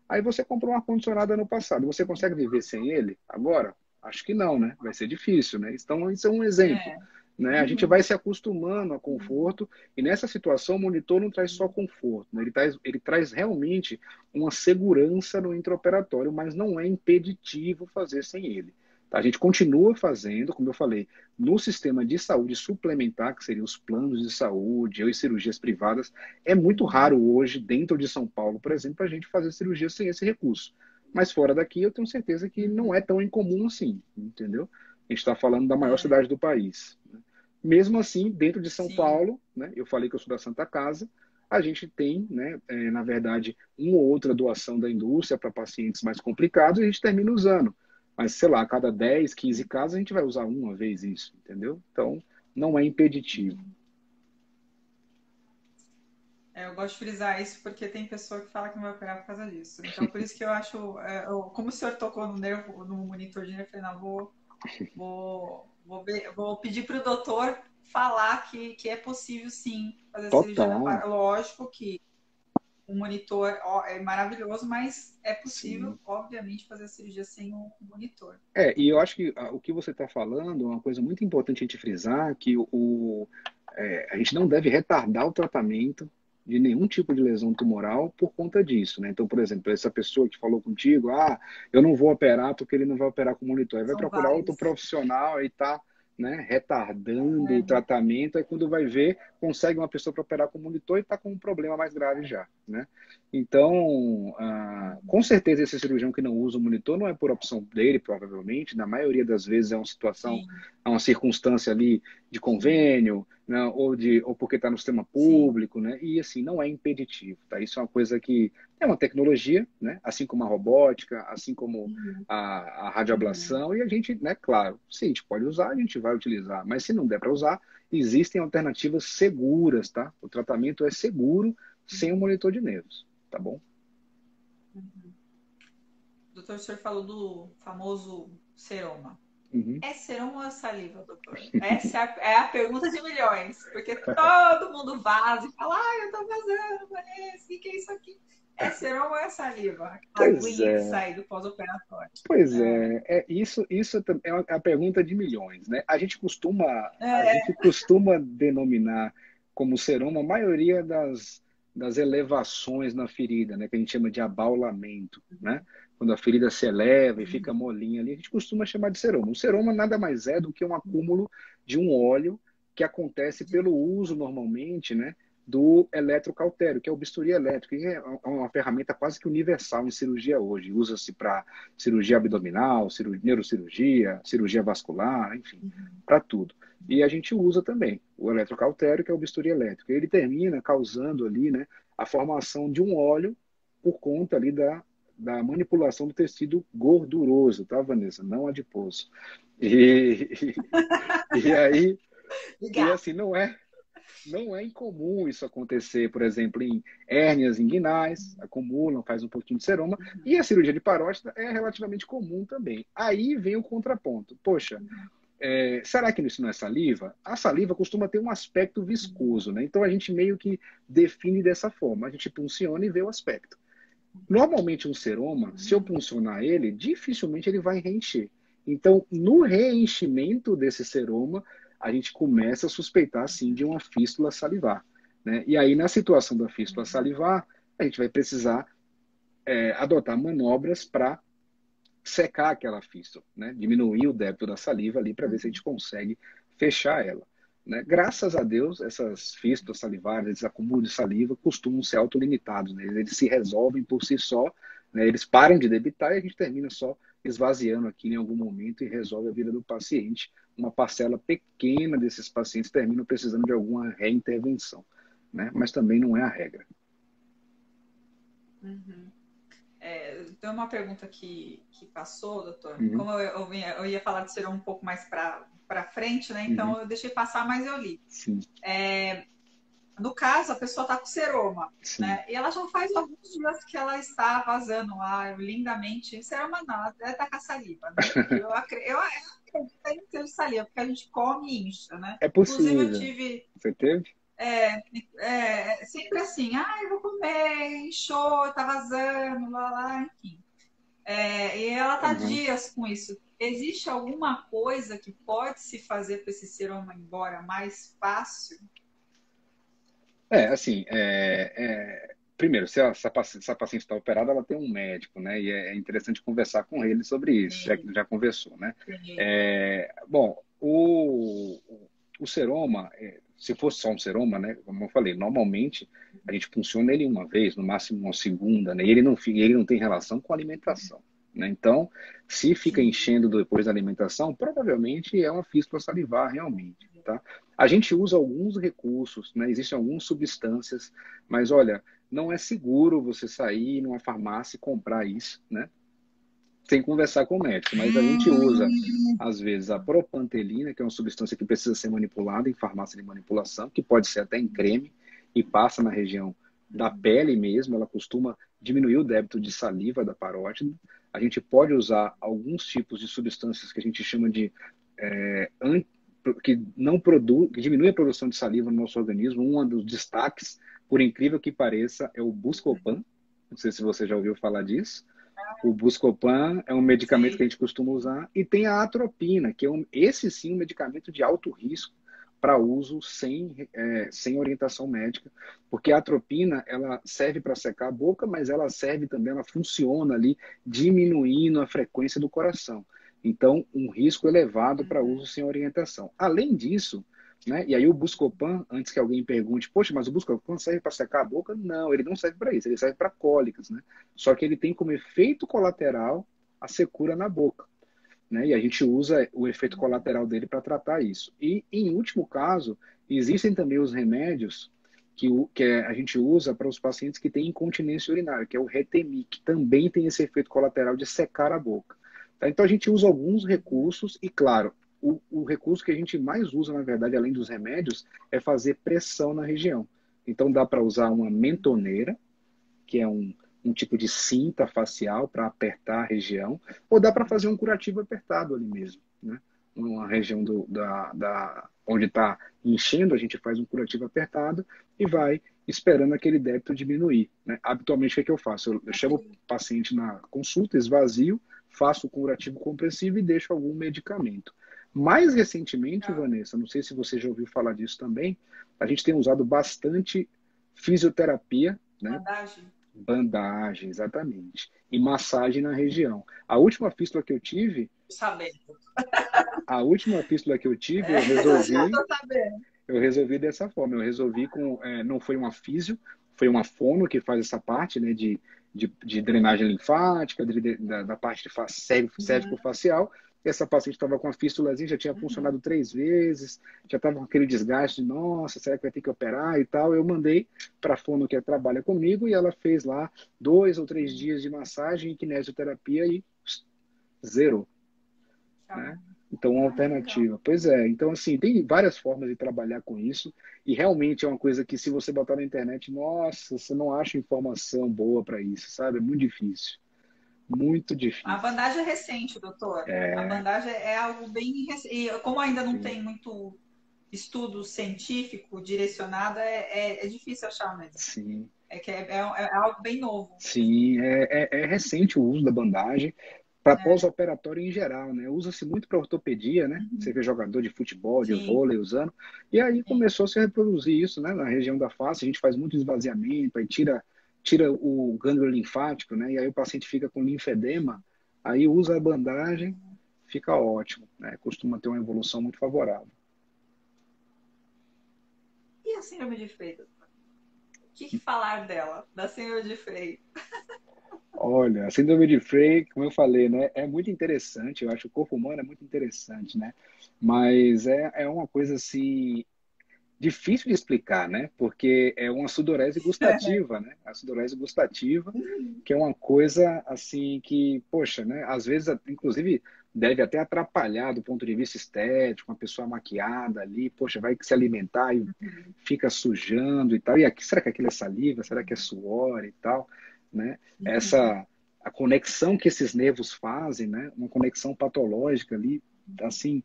Aí você comprou um ar-condicionado ano passado, você consegue viver sem ele agora? Acho que não, né? Vai ser difícil, né? Então, isso é um exemplo. É. Né? A gente Uhum. vai se acostumando a conforto, e nessa situação o monitor não traz só conforto, né? Ele traz realmente uma segurança no intraoperatório, mas não é impeditivo fazer sem ele. Tá? A gente continua fazendo, como eu falei, no sistema de saúde suplementar, que seriam os planos de saúde ou as cirurgias privadas. É muito Uhum. raro hoje, dentro de São Paulo, por exemplo, a gente fazer cirurgia sem esse recurso. Mas fora daqui, eu tenho certeza que não Uhum. é tão incomum assim, entendeu? A gente está falando da maior É. cidade do país. Mesmo assim, dentro de São Sim. Paulo, né, eu falei que eu sou da Santa Casa, a gente tem, né, na verdade, uma ou outra doação da indústria para pacientes mais complicados e a gente termina usando. Mas, sei lá, a cada 10, 15 casos a gente vai usar uma vez isso, entendeu? Então, não é impeditivo. É, eu gosto de frisar isso porque tem pessoa que fala que não vai operar por causa disso. Então, por isso que eu acho, como o senhor tocou no nervo, no monitor de nervo, eu falei, não, vou pedir para o doutor falar que é possível sim fazer a cirurgia da Total, Lógico que o monitor é maravilhoso, mas é possível, sim. obviamente, fazer a cirurgia sem o monitor. E eu acho que o que você está falando é uma coisa muito importante a gente frisar, que a gente não deve retardar o tratamento de nenhum tipo de lesão tumoral por conta disso, né? Então, por exemplo, essa pessoa que falou contigo, eu não vou operar porque ele não vai operar com monitor, aí vai São procurar outro vários. profissional e tá, né, retardando o É, tratamento, aí quando vai ver, consegue uma pessoa para operar com monitor e está com um problema mais grave já, né? Então, com certeza esse cirurgião que não usa o monitor não é por opção dele, provavelmente. Na maioria das vezes é uma situação, sim, é uma circunstância ali de sim, convênio, né, ou porque está no sistema sim. público, né? E assim, não é impeditivo, tá? Isso é uma coisa que é uma tecnologia, né? Assim como a robótica, assim como Uhum, a uhum, radioablação, e a gente, né, claro, se a gente pode usar, a gente vai utilizar, mas se não der para usar, existem alternativas seguras, tá? O tratamento é seguro sem o uhum, monitor de nervos. Tá bom? uhum. Doutor, o senhor falou do famoso seroma. Uhum. É seroma ou é saliva, doutor? Essa é a pergunta de milhões. Porque todo mundo vaza e fala, eu tô vazando, Vanessa, o que é isso aqui? É seroma ou é saliva? Aquela Pois aguinha que é, sai do pós-operatório. pois É. é. Isso é a pergunta de milhões, né? A É. gente costuma denominar como seroma a maioria das elevações na ferida, né? Que a gente chama de abaulamento, né? Quando a ferida se eleva e fica Uhum, molinha ali, a gente costuma chamar de seroma. O seroma nada mais é do que um acúmulo de um óleo que acontece pelo uso normalmente, né? Do eletrocautério, que é o bisturi elétrico, que é uma ferramenta quase que universal em cirurgia hoje. Usa-se para cirurgia abdominal, neurocirurgia, cirurgia vascular, enfim, uhum, para tudo. E a gente usa também o eletrocautério, que é o bisturi elétrico. Ele termina causando ali, né, a formação de um óleo por conta ali da manipulação do tecido gorduroso, tá, Vanessa? Não adiposo. E, e aí, e Obrigada. assim, não é incomum isso acontecer, por exemplo, em hérnias inguinais, acumulam, faz um pouquinho de seroma, e a cirurgia de parótida é relativamente comum também. Aí vem o contraponto. Poxa, será que isso não é saliva? A saliva costuma ter um aspecto viscoso, né? Então a gente meio que define dessa forma. A gente punciona e vê o aspecto. Normalmente um seroma, se eu Uhum, puncionar ele, dificilmente ele vai reencher. Então, no reenchimento desse seroma, a gente começa a suspeitar, sim, de uma fístula salivar, né? E aí, na situação da fístula uhum, salivar, a gente vai precisar adotar manobras para secar aquela fístula, né? Diminuir o débito da saliva ali para ver se a gente uhum, consegue fechar ela. Né? Graças a Deus, essas fístulas salivares, esses acúmulos de saliva costumam ser autolimitados, né? Eles se resolvem por si só, né? Eles param de debitar e a gente termina só esvaziando aqui em algum momento e resolve a vida do paciente. Uma parcela pequena desses pacientes terminam precisando de alguma reintervenção, né? Mas também não é a regra. uhum. Tem uma pergunta que passou, doutor. Uhum, Como eu ia falar de ser um pouco mais para frente, né? uhum, Então eu deixei passar, mas eu li. sim, No caso, a pessoa está com seroma, sim. né? E ela já faz alguns dias que ela está vazando lá lindamente. Seroma não, ela está com a saliva, né? Eu acredito que seja saliva, porque a gente come e incha, né? É Inclusive, eu possível. tive Você teve? sempre assim, eu vou comer, inchou, tá vazando, lá, lá, enfim. E ela tá Uhum. dias com isso. existe alguma coisa que pode se fazer para esse seroma ir embora mais fácil? Assim, primeiro, se a paciente está operada, ela tem um médico, né? E é interessante conversar com ele sobre isso, já que Sim, já conversou, né? sim. Bom, o seroma, se fosse só um seroma, né? Como eu falei, normalmente a gente funciona ele uma vez, no máximo uma segunda, né? E ele não tem relação com a alimentação, né? Então, se fica Sim. enchendo depois da alimentação, provavelmente é uma fístula salivar realmente, tá? A gente usa alguns recursos, né? Existem algumas substâncias, mas olha, não é seguro você sair numa farmácia e comprar isso, né? Sem conversar com o médico. Mas a gente usa, às vezes, a propantelina, que é uma substância que precisa ser manipulada em farmácia de manipulação, que pode ser até em creme, e passa na região da pele mesmo. Ela costuma diminuir o débito de saliva da parótida. A gente pode usar alguns tipos de substâncias que a gente chama de que não produz, que diminui a produção de saliva no nosso organismo. Um dos destaques, por incrível que pareça, é o Buscopan. Não sei se você já ouviu falar disso. O Buscopan é um medicamento que a Sei. gente costuma usar. E tem a atropina, que esse sim um medicamento de alto risco para uso sem orientação médica, porque a atropina ela serve para secar a boca, mas ela serve também, ela funciona ali diminuindo a frequência do coração. Então, um risco elevado para uso sem orientação. Além disso, né, e aí o Buscopan, antes que alguém pergunte, poxa, mas o Buscopan serve para secar a boca? Não, ele não serve para isso, ele serve para cólicas, né? Só que ele tem como efeito colateral a secura na boca, né? E a gente usa o efeito colateral dele para tratar isso. E, em último caso, existem também os remédios a gente usa para os pacientes que têm incontinência urinária, que é o Retemi, que também tem esse efeito colateral de secar a boca. Tá? Então, a gente usa alguns recursos e, claro, o recurso que a gente mais usa, na verdade, além dos remédios, é fazer pressão na região. Então, dá para usar uma mentoneira, que é um tipo de cinta facial para apertar a região, ou dá para fazer um curativo apertado ali mesmo, né? Uma região onde está enchendo, a gente faz um curativo apertado e vai esperando aquele débito diminuir, né? Habitualmente, o que é que eu faço? Eu chamo o paciente na consulta, esvazio, faço o curativo compressivo e deixo algum medicamento. Mais recentemente, Ah, Vanessa, não sei se você já ouviu falar disso também, a gente tem usado bastante fisioterapia, né? bandagem? Bandagem, exatamente. E massagem na região. A última fístula que eu tive, Sabendo. a última fístula que eu tive, Eu já tô sabendo. eu resolvi dessa forma. Eu resolvi não foi uma físio, foi uma fono que faz essa parte, né, de drenagem linfática, da parte cérvico-facial. Essa paciente estava com a fístulazinha, já tinha funcionado 3 vezes, já estava com aquele desgaste de, nossa, será que vai ter que operar e tal. Eu mandei para a fono que trabalha comigo e ela fez lá 2 ou 3 dias de massagem e kinesioterapia e zerou, né? Então, uma Legal. alternativa. Pois é. Então, assim, tem várias formas de trabalhar com isso e realmente é uma coisa que se você botar na internet, nossa, você não acha informação boa para isso, sabe? É muito difícil. Muito A difícil. bandagem é recente, doutor. A É, bandagem é algo bem recente. E como ainda não sim, tem muito estudo científico direcionado, é difícil achar mesmo. sim, É que é algo bem novo mesmo. sim. É recente o uso da bandagem para pós-operatório em geral, né? Usa-se muito para ortopedia, né? Você vê jogador de futebol, de Sim, vôlei usando. E aí sim. começou a se reproduzir isso, né? Na região da face, a gente faz muito esvaziamento, aí tira o gânglio linfático, né? E aí o paciente fica com linfedema, aí usa a bandagem, fica ótimo, né? Costuma ter uma evolução muito favorável. E a síndrome de Frey, doutor? O que falar dela, da síndrome de Frey? Olha, a síndrome de Frey, como eu falei, né, é muito interessante. Eu acho que o corpo humano é muito interessante, né? Mas é uma coisa assim difícil de explicar, né? Porque é uma sudorese gustativa, né? A sudorese gustativa, que é uma coisa assim que, poxa, né? Às vezes, inclusive, deve até atrapalhar do ponto de vista estético, uma pessoa maquiada ali, poxa, vai se alimentar e fica sujando e tal. E aqui, será que aquilo é saliva? Será que é suor e tal, né? A conexão que esses nervos fazem, né? Uma conexão patológica ali, assim,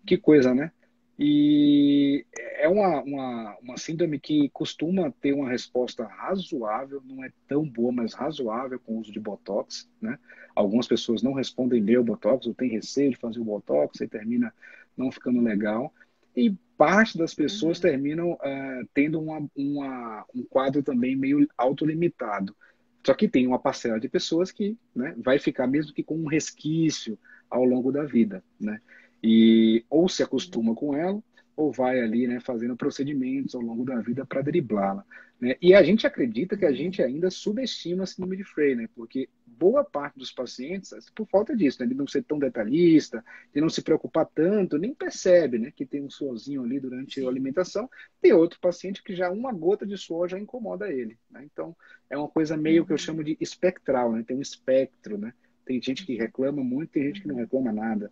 que coisa, né? E é uma síndrome que costuma ter uma resposta razoável, não é tão boa, mas razoável com o uso de Botox, né? Algumas pessoas não respondem bem ao Botox, ou têm receio de fazer o Botox e termina não ficando legal. E parte das pessoas Uhum. terminam tendo um quadro também meio autolimitado. Só que tem uma parcela de pessoas que, né, vai ficar mesmo que com um resquício ao longo da vida, né? E ou se acostuma com ela, ou vai ali, né, fazendo procedimentos ao longo da vida para driblá-la, né? E a gente acredita que a gente ainda subestima a síndrome de Frey, né? Porque boa parte dos pacientes, por falta disso, né, de não ser tão detalhista, de não se preocupar tanto, nem percebe, né, que tem um suorzinho ali durante a Sim. alimentação. Tem outro paciente que já uma gota de suor já incomoda ele, né? Então, é uma coisa meio que eu chamo Uhum. de espectral, né? Tem um espectro, né? Tem gente que reclama muito, tem gente que não Uhum. reclama nada,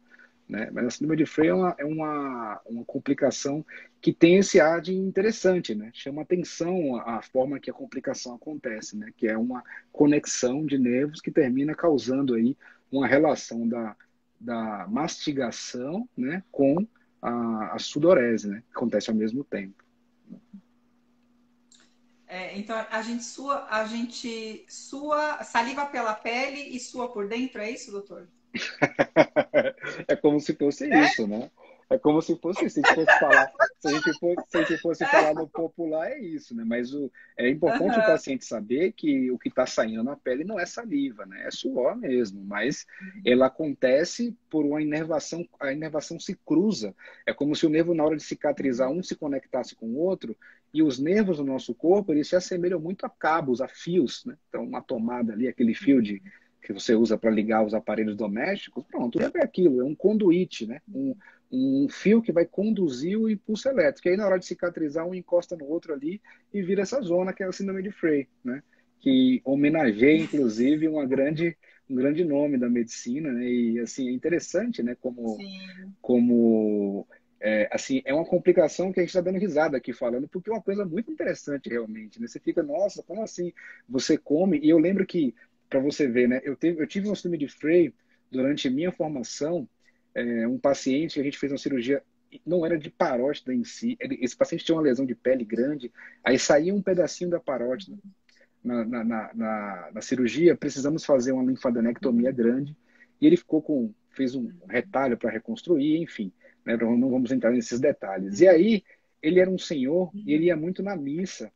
né? Mas a síndrome de Frey uma complicação que tem esse ar de interessante, né? Chama atenção a forma que a complicação acontece, né? Que é uma conexão de nervos que termina causando aí uma relação da mastigação, né? Com a sudorese, né? Que acontece ao mesmo tempo. Então a gente sua saliva pela pele e sua por dentro, é isso, doutor? É como se fosse É? isso, né? É como se fosse isso. Se a gente fosse falar, se a gente fosse falar no popular, é isso, né? Mas é importante o Aham. paciente saber que o que está saindo na pele não é saliva, né? É suor mesmo, mas ela acontece por uma inervação, a inervação se cruza. É como se o nervo, na hora de cicatrizar, um se conectasse com o outro, e os nervos do nosso corpo, eles se assemelham muito a cabos, a fios, né? Então, uma tomada ali, aquele fio que você usa para ligar os aparelhos domésticos, pronto, é aquilo, é um conduíte, né? Um fio que vai conduzir o impulso elétrico. E aí, na hora de cicatrizar, um encosta no outro ali e vira essa zona que é a síndrome de Frey, né? Que homenageia, inclusive, um grande nome da medicina, né? E, assim, é interessante, né? Sim. Assim, é uma complicação que a gente está dando risada aqui falando, porque é uma coisa muito interessante realmente, né? Você fica, nossa, como assim? Você come, e eu lembro que, para você ver, né? Eu tive um síndrome de Frey durante minha formação, um paciente que a gente fez uma cirurgia, não era de parótida em si, esse paciente tinha uma lesão de pele grande, aí saía um pedacinho da parótida na cirurgia, precisamos fazer uma linfadenectomia grande, e ele fez um retalho para reconstruir, enfim, né, não vamos entrar nesses detalhes. E aí, ele era um senhor, e ele ia muito na missa,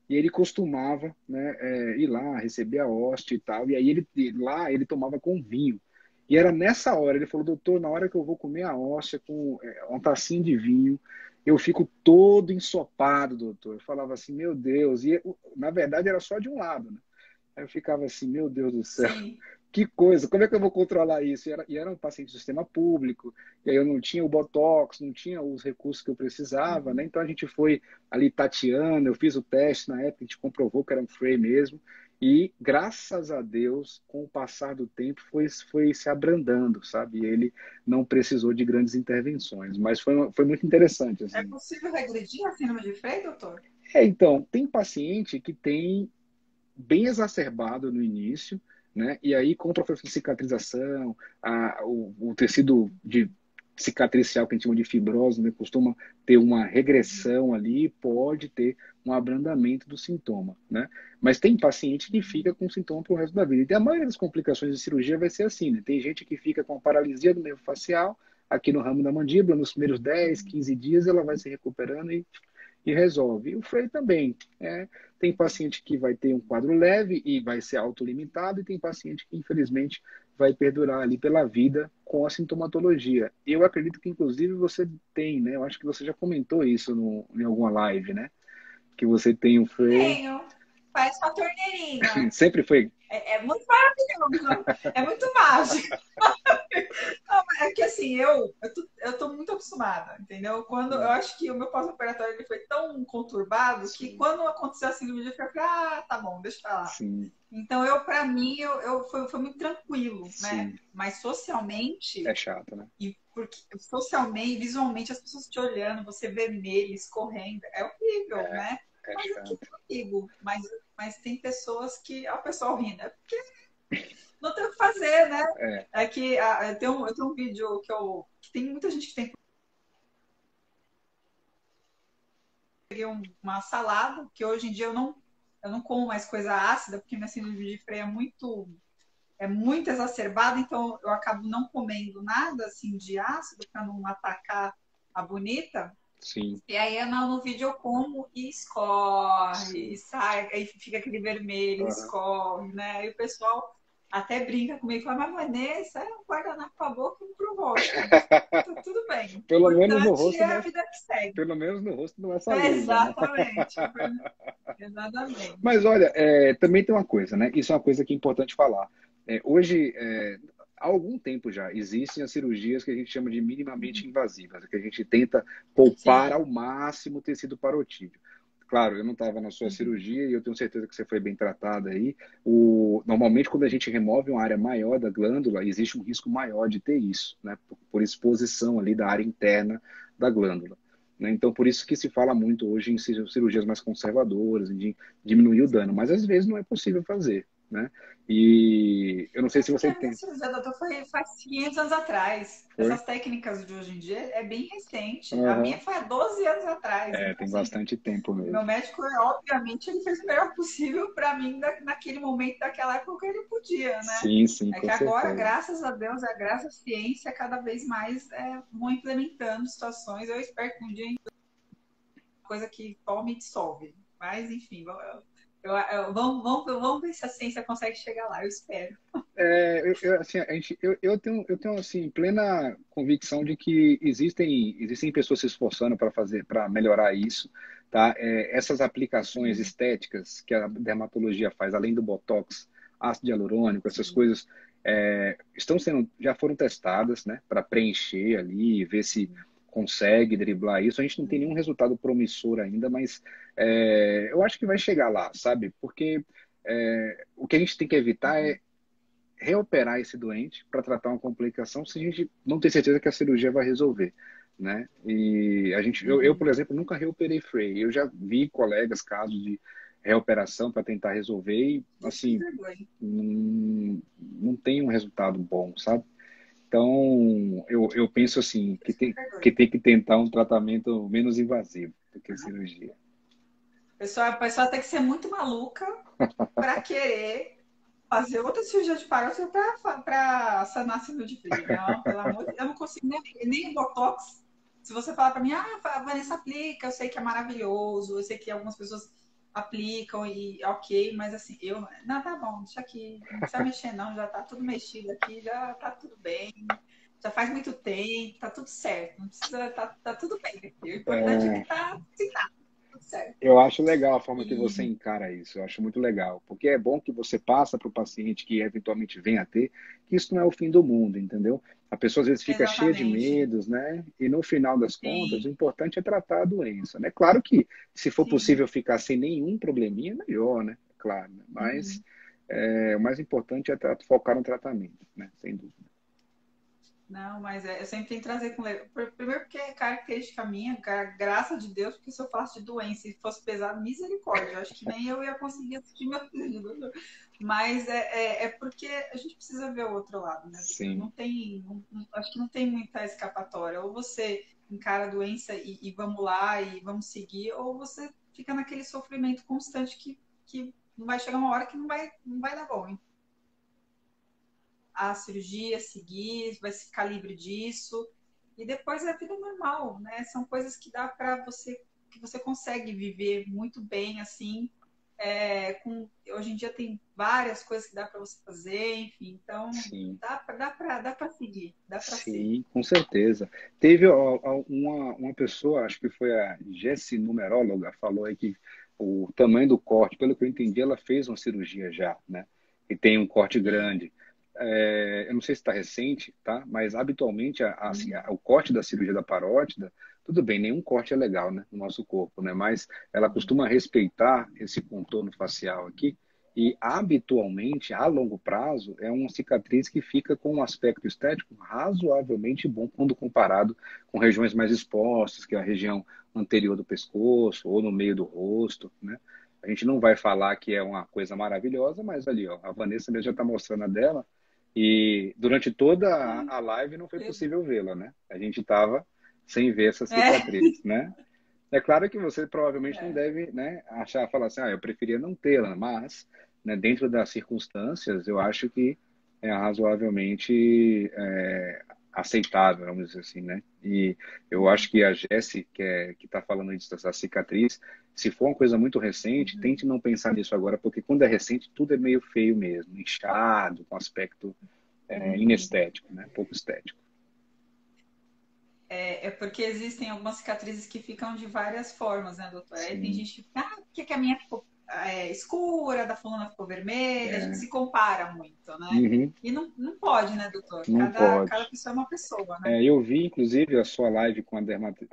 e ele costumava, né, ir lá, receber a hóstia e tal, e aí lá ele tomava com vinho. E era nessa hora, ele falou, doutor, na hora que eu vou comer a hóstia com uma tacinha de vinho, eu fico todo ensopado, doutor. Eu falava assim, meu Deus, e na verdade era só de um lado, né? Aí eu ficava assim, meu Deus do céu, Sim. que coisa, como é que eu vou controlar isso? E era um paciente do sistema público, e aí eu não tinha o Botox, não tinha os recursos que eu precisava, né? Então a gente foi ali tateando, eu fiz o teste na época, a gente comprovou que era um Frey mesmo, e graças a Deus, com o passar do tempo, foi se abrandando, sabe? E ele não precisou de grandes intervenções, mas foi muito interessante, É assim. possível regredir a síndrome de Frey, doutor? Então, tem paciente que tem bem exacerbado no início, né? E aí, com o processo de cicatrização, o tecido de cicatricial que a gente chama de fibrose, né, costuma ter uma regressão ali, pode ter um abrandamento do sintoma, né? Mas tem paciente que fica com sintoma para o resto da vida. E a maioria das complicações de cirurgia vai ser assim, né? Tem gente que fica com a paralisia do nervo facial, aqui no ramo da mandíbula, nos primeiros 10, 15 dias ela vai se recuperando e resolve. E o Frey também. Tem paciente que vai ter um quadro leve e vai ser autolimitado, e tem paciente que, infelizmente, vai perdurar ali pela vida com a sintomatologia. Eu acredito que, inclusive, você tem, né? Eu acho que você já comentou isso em alguma live, né? Que você tem o Frey. Tenho. Faz com a torneirinha. Sempre foi. É muito maravilhoso. É muito mágico. Não, mas é que assim, eu tô muito acostumada, entendeu? Quando eu acho que o meu pós-operatório ele foi tão conturbado que Sim, quando aconteceu a síndrome de Frey, eu falei, tá bom, deixa pra lá. sim, Então, para mim, foi muito tranquilo, né? sim. Mas É socialmente, chato, né? e porque socialmente, visualmente, as pessoas te olhando, você vermelho, escorrendo, é horrível, É, né? é Mas aqui chato. comigo, mas tem pessoas que, ó, o pessoal rindo, é porque não tem o que fazer, né? É, É que eu tenho um vídeo que tem muita gente que tem uma salada, que hoje em dia eu não como mais coisa ácida, porque minha síndrome de Freire é muito exacerbada, então eu acabo não comendo nada assim de ácido para não atacar a bonita. Sim, E aí no vídeo eu como e escorre, e sim. sai, aí fica aquele vermelho, Aham. escorre, né? E o pessoal até brinca comigo, fala, mas Vanessa, é um guardanapo com a boca e um pro rosto. Tá tudo bem. O Pelo menos no importante rosto é não a é, vida que segue. pelo menos no rosto não é É, saliva, né? exatamente. Mas Exatamente. olha, também tem uma coisa, né? Isso é uma coisa que é importante falar. Hoje, há algum tempo já, existem as cirurgias que a gente chama de minimamente invasivas, que a gente tenta poupar Sim. ao máximo o tecido parotídeo. Claro, eu não estava na sua Uhum. cirurgia e eu tenho certeza que você foi bem tratada aí. Normalmente, quando a gente remove uma área maior da glândula, existe um risco maior de ter isso, né? Por exposição ali da área interna da glândula. Né? Então, por isso que se fala muito hoje em cirurgias mais conservadoras, de diminuir o dano, mas às vezes não é possível fazer, né? E eu não sei se Porque você a minha tem. cirurgia, doutor, foi faz 500 anos atrás. Foi? Essas técnicas de hoje em dia é bem recente. A minha Aham. foi há 12 anos atrás. Então, Tem assim, bastante tempo meu mesmo. médico, obviamente, ele fez o melhor possível para mim naquele momento, daquela época que ele podia, né? Sim, sim, É com que agora, certeza. graças a Deus, graças à ciência, cada vez mais vão implementando situações. Eu espero que um dia coisa que tome e dissolve. Mas, enfim, vamos ver se a ciência consegue chegar lá. Eu espero. Assim, eu tenho assim, plena convicção de que existem pessoas se esforçando para fazer, para melhorar isso, tá? Essas aplicações Sim, estéticas que a dermatologia faz, além do Botox, ácido hialurônico, essas sim. coisas, já foram testadas, né? Para preencher ali, ver se consegue driblar isso. A gente não tem nenhum resultado promissor ainda, mas eu acho que vai chegar lá, sabe? Porque o que a gente tem que evitar é reoperar esse doente para tratar uma complicação se a gente não tem certeza que a cirurgia vai resolver, né? E por Uhum. exemplo, nunca reoperei freio. Eu já vi colegas casos de reoperação para tentar resolver e, Que assim, vergonha. não tem um resultado bom, sabe? Então, eu penso assim, Que vergonha. que tem que tentar um tratamento menos invasivo do que a cirurgia. A pessoa tem que ser muito maluca para querer fazer outra cirurgia de parótida para sanar síndrome de Freire. Não, pelo amor de Deus, eu não consigo nem Botox. Se você falar para mim, a Vanessa aplica, eu sei que é maravilhoso, eu sei que algumas pessoas aplicam e ok, mas assim, não, tá bom, deixa aqui, não precisa mexer não, já tá tudo mexido aqui, já tá tudo bem, já faz muito tempo, tá tudo certo, não precisa, tá tudo bem aqui. O importante é que É, tá assim, tá tudo certo. Eu acho legal a forma que você E encara isso, eu acho muito legal, porque é bom que você passa para o paciente que eventualmente venha a ter, que isso não é o fim do mundo, entendeu? A pessoa às vezes fica cheia de exatamente. medos, né? E no final das contas, o Sim, importante é tratar a doença, né? Claro que se for sim. possível ficar sem nenhum probleminha, melhor, né? Claro, né? Mas Uhum. o mais importante é focar no tratamento, né? Sem dúvida. Não, mas eu sempre tenho que trazer com primeiro porque é característica minha, graça de Deus, porque se eu falasse de doença e fosse pesado, misericórdia, eu acho que nem eu ia conseguir assistir meu filho. Mas é porque a gente precisa ver o outro lado, né? Sim, Não tem, acho que não tem muita escapatória. Ou você encara a doença e vamos lá e vamos seguir, ou você fica naquele sofrimento constante que não vai chegar uma hora que não vai dar bom. A cirurgia, seguir, vai ficar livre disso. E depois é a vida normal, né? São coisas que dá para você, que você consegue viver muito bem, assim. Hoje em dia tem várias coisas que dá para você fazer, enfim. Então, sim. dá para seguir, dá para ser. Sim, com certeza. Teve uma pessoa, acho que foi a Jessie numeróloga, falou aí que o tamanho do corte, pelo que eu entendi, ela fez uma cirurgia já, né? E tem um corte Sim. grande. Eu não sei se está recente, tá? Mas habitualmente assim, Uhum. o corte da cirurgia da parótida, tudo bem, nenhum corte é legal, né, no nosso corpo, né? Mas ela costuma respeitar esse contorno facial aqui e, habitualmente, a longo prazo, é uma cicatriz que fica com um aspecto estético razoavelmente bom quando comparado com regiões mais expostas, que é a região anterior do pescoço ou no meio do rosto, né? A gente não vai falar que é uma coisa maravilhosa, mas ali, ó, a Vanessa mesmo já está mostrando a dela e durante toda a live não foi possível vê-la, né? A gente estava sem ver essa É, cicatriz, né? É claro que você provavelmente não É. deve, né, achar, falar assim, ah, eu preferia não tê-la, mas, né, dentro das circunstâncias, eu acho que é razoavelmente aceitável, vamos dizer assim, né? E eu acho que a Jessie, que está falando disso, dessa cicatriz, se for uma coisa muito recente, Uhum. tente não pensar nisso agora, porque quando é recente, tudo é meio feio mesmo, inchado, com aspecto Uhum. inestético, né? Pouco estético. É porque existem algumas cicatrizes que ficam de várias formas, né, doutora? Aí tem Sim, gente que fica, por que a minha ficou escura, da fulana ficou vermelha? A gente é. se compara muito, né? Uhum, E não pode, né, doutor? não Cada pode. pessoa é uma pessoa, né? Eu vi, inclusive, a sua live com a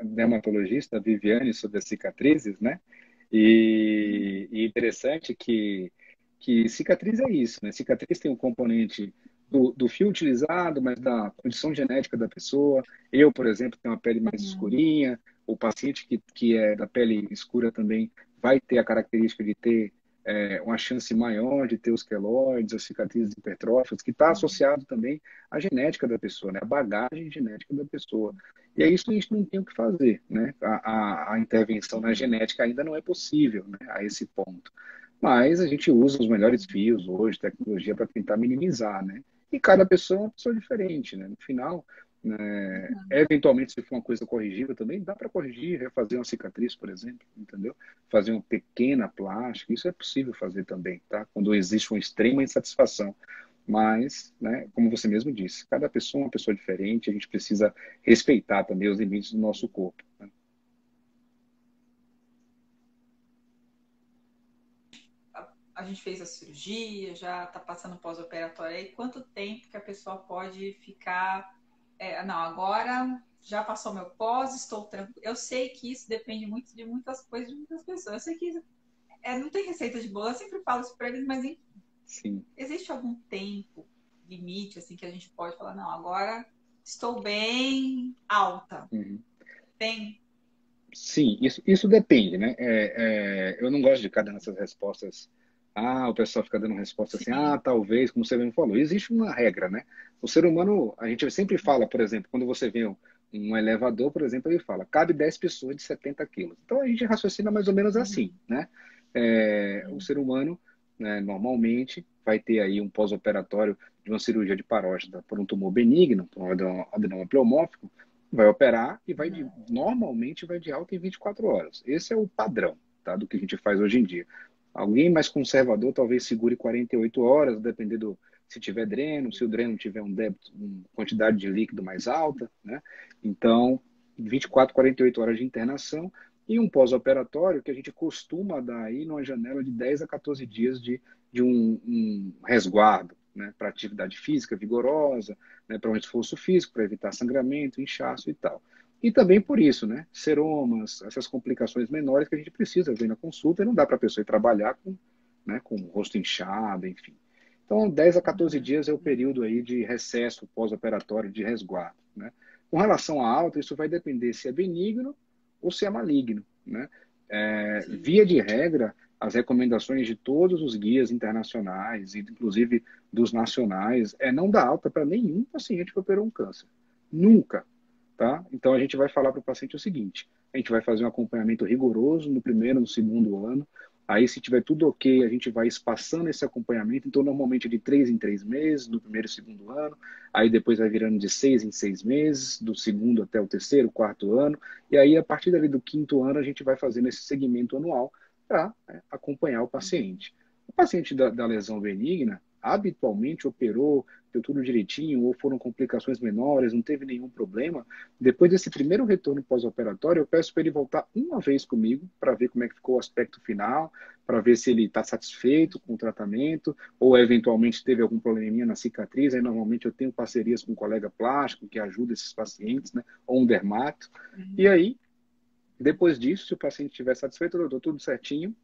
dermatologista Viviane sobre as cicatrizes, né? E interessante que cicatriz é isso, né? Cicatriz tem um componente do fio utilizado, mas da condição genética da pessoa. Eu, por exemplo, tenho uma pele mais Uhum. escurinha. O paciente que é da pele escura também vai ter a característica de ter uma chance maior de ter os queloides, as cicatrizes hipertróficas, que está associado também à genética da pessoa, né? A bagagem genética da pessoa. E é isso que a gente não tem o que fazer, né? A intervenção na Uhum. genética ainda não é possível, né? A esse ponto. Mas a gente usa os melhores fios hoje, tecnologia, para tentar minimizar, né? E cada pessoa é uma pessoa diferente, né? No final, né, Uhum. eventualmente, se for uma coisa corrigível também, dá para corrigir, refazer uma cicatriz, por exemplo, entendeu? Fazer uma pequena plástica, isso é possível fazer também, tá? Quando existe uma extrema insatisfação. Mas, né, como você mesmo disse, cada pessoa é uma pessoa diferente, a gente precisa respeitar também os limites do nosso corpo, né? A gente fez a cirurgia, já está passando pós-operatório aí. Quanto tempo que a pessoa pode ficar? Não, agora já passou meu pós, estou tranquilo. Eu sei que isso depende muito de muitas coisas, de muitas pessoas. Eu sei que não tem receita de bolo, eu sempre falo isso para eles, mas Sim. existe algum tempo limite assim que a gente pode falar, não, agora estou bem alta. Uhum. Tem. Sim, isso depende, né? Eu não gosto de ficar dando essas respostas. Ah, o pessoal fica dando resposta assim, ah, Sim. talvez, como você mesmo falou. Existe uma regra, né? O ser humano, a gente sempre fala, por exemplo, quando você vê um elevador, por exemplo, ele fala, cabe 10 pessoas de 70 quilos. Então a gente raciocina mais ou menos assim, Uhum. né? O ser humano, né, normalmente, vai ter aí um pós-operatório de uma cirurgia de paróstata por um tumor benigno, por um adenoma pleomórfico, vai operar e Uhum. normalmente vai de alta em 24 horas. Esse é o padrão, tá, do que a gente faz hoje em dia. Alguém mais conservador talvez segure 48 horas, dependendo se tiver dreno, se o dreno tiver um débito, uma quantidade de líquido mais alta, né? Então, 24, 48 horas de internação e um pós-operatório que a gente costuma dar aí numa janela de 10 a 14 dias de um resguardo, né, para atividade física vigorosa, né, para um esforço físico, para evitar sangramento, inchaço e tal. E também por isso, né, seromas, essas complicações menores que a gente precisa ver na consulta e não dá para a pessoa ir trabalhar com o rosto inchado, enfim. Então, 10 a 14 Uhum. dias é o período aí de recesso pós-operatório de resguardo, né? Com relação à alta, isso vai depender se é benigno ou se é maligno, né? Sim. Via de regra, as recomendações de todos os guias internacionais, e inclusive dos nacionais, é não dar alta para nenhum paciente que operou um câncer. Nunca, tá? Então a gente vai falar para o paciente o seguinte: a gente vai fazer um acompanhamento rigoroso no primeiro, no segundo ano. Aí, se tiver tudo ok, a gente vai espaçando esse acompanhamento. Então, normalmente de 3 em 3 meses, no primeiro e segundo ano. Aí depois vai virando de 6 em 6 meses, do segundo até o terceiro, quarto ano. E aí, a partir dali do quinto ano, a gente vai fazendo esse segmento anual para acompanhar o Uhum. paciente. O paciente da lesão benigna, habitualmente operou, deu tudo direitinho, ou foram complicações menores, não teve nenhum problema. Depois desse primeiro retorno pós-operatório, eu peço para ele voltar uma vez comigo para ver como é que ficou o aspecto final, para ver se ele está satisfeito com o tratamento, ou eventualmente teve algum probleminha na cicatriz. Aí normalmente eu tenho parcerias com um colega plástico que ajuda esses pacientes, né, ou um dermato. E Uhum. aí, depois disso, se o paciente estiver satisfeito, doutor, tudo certinho,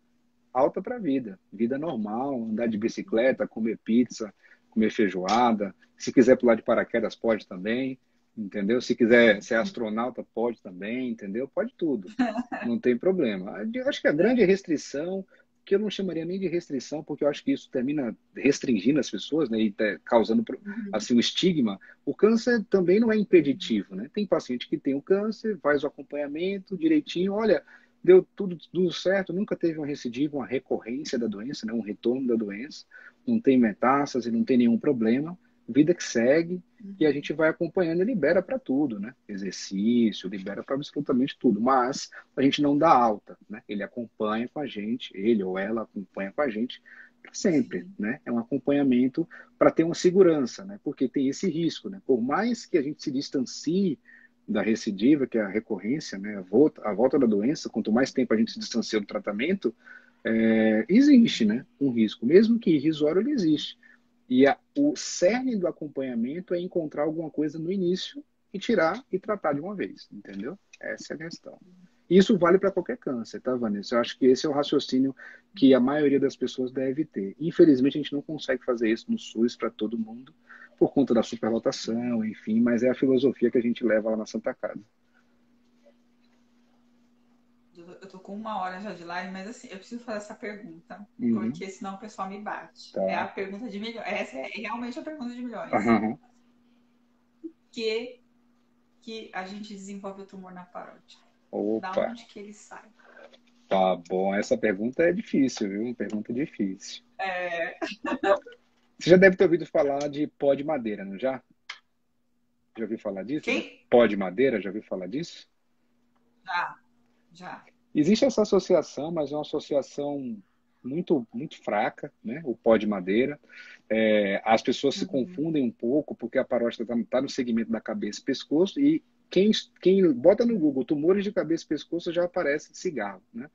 alta para a vida. Vida normal, andar de bicicleta, comer pizza, comer feijoada. Se quiser pular de paraquedas, pode também, entendeu? Se quiser ser astronauta, pode também, entendeu? Pode tudo. Não tem problema. Eu acho que a grande restrição que eu não chamaria nem de restrição, porque eu acho que isso termina restringindo as pessoas, né, e causando assim um estigma. O câncer também não é impeditivo, né? Tem paciente que tem o câncer, faz o acompanhamento direitinho, olha, deu tudo certo, nunca teve uma recidiva, uma recorrência da doença, né, um retorno da doença, não tem metástase, não tem nenhum problema, vida que segue, e a gente vai acompanhando e libera para tudo, né? Exercício, libera para absolutamente tudo, mas a gente não dá alta, né? Ele acompanha com a gente, ele ou ela acompanha com a gente para sempre, Sim. né? É um acompanhamento para ter uma segurança, né? Porque tem esse risco, né? Por mais que a gente se distancie da recidiva, que é a recorrência, né? A volta da doença, quanto mais tempo a gente se distancia do tratamento, existe, né? Um risco, mesmo que irrisório, ele existe. E o cerne do acompanhamento é encontrar alguma coisa no início e tirar e tratar de uma vez, entendeu? Essa é a questão. Isso vale para qualquer câncer, tá, Vanessa? Eu acho que esse é o raciocínio que a maioria das pessoas deve ter. Infelizmente, a gente não consegue fazer isso no SUS para todo mundo, por conta da superlotação, enfim, mas é a filosofia que a gente leva lá na Santa Casa. Eu tô com 1 hora já de live, mas assim, eu preciso fazer essa pergunta, Uhum, porque senão o pessoal me bate. É a tá. pergunta de milhões. Essa é realmente a pergunta de milhões. Aham, Que que a gente desenvolve o tumor na parótida? Da opa, onde que ele sai? tá bom. Essa pergunta é difícil, viu? Uma pergunta difícil. É, Você já deve ter ouvido falar de pó de madeira, não já? Já ouviu falar disso? quem? Pó de madeira, já ouviu falar disso? Já, já. Existe essa associação, mas é uma associação muito, muito fraca, né? O pó de madeira. As pessoas se Uhum. confundem um pouco, porque a parótida está no segmento da cabeça e pescoço, e quem bota no Google tumores de cabeça e pescoço já aparece cigarro, né?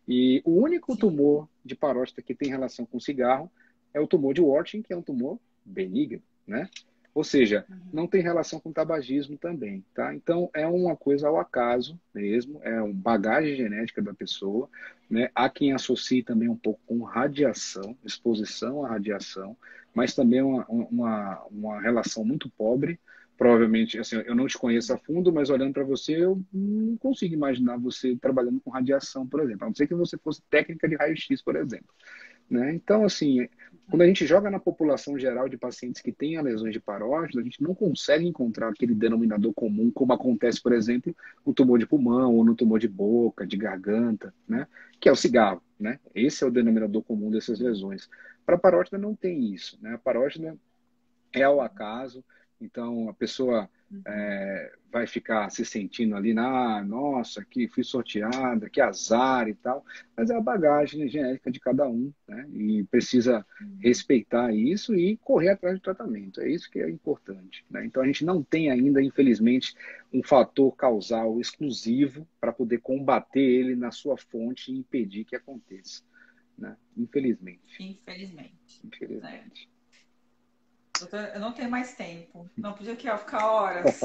E o único Sim. tumor de parótida que tem relação com cigarro é o tumor de Warthin, que é um tumor benigno, né? Ou seja, não Uhum. tem relação com tabagismo também, tá? Então é uma coisa ao acaso mesmo, é uma bagagem genética da pessoa, né? Há quem associe também um pouco com radiação, exposição à radiação, mas também uma relação muito pobre. Provavelmente, assim, eu não te conheço a fundo, mas olhando para você, eu não consigo imaginar você trabalhando com radiação, por exemplo, a não ser que você fosse técnica de raio-x, por exemplo, né? Então, assim, quando a gente joga na população geral de pacientes que têm lesões de parótida, a gente não consegue encontrar aquele denominador comum, como acontece, por exemplo, no tumor de pulmão ou no tumor de boca, de garganta, né? Que é o cigarro, né? Esse é o denominador comum dessas lesões. Para a parótida não tem isso, né? A parótida é ao acaso, então a pessoa Uhum. vai ficar se sentindo ali, nossa, que fui sorteada, que azar e tal, mas é a bagagem genética de cada um, né? E precisa Uhum. respeitar isso e correr atrás do tratamento, é isso que é importante, né? Então a gente não tem ainda, infelizmente, um fator causal exclusivo para poder combater ele na sua fonte e impedir que aconteça, né? Infelizmente, Infelizmente. É. infelizmente. Doutor, eu não tenho mais tempo. Não podia aqui, ó, ficar horas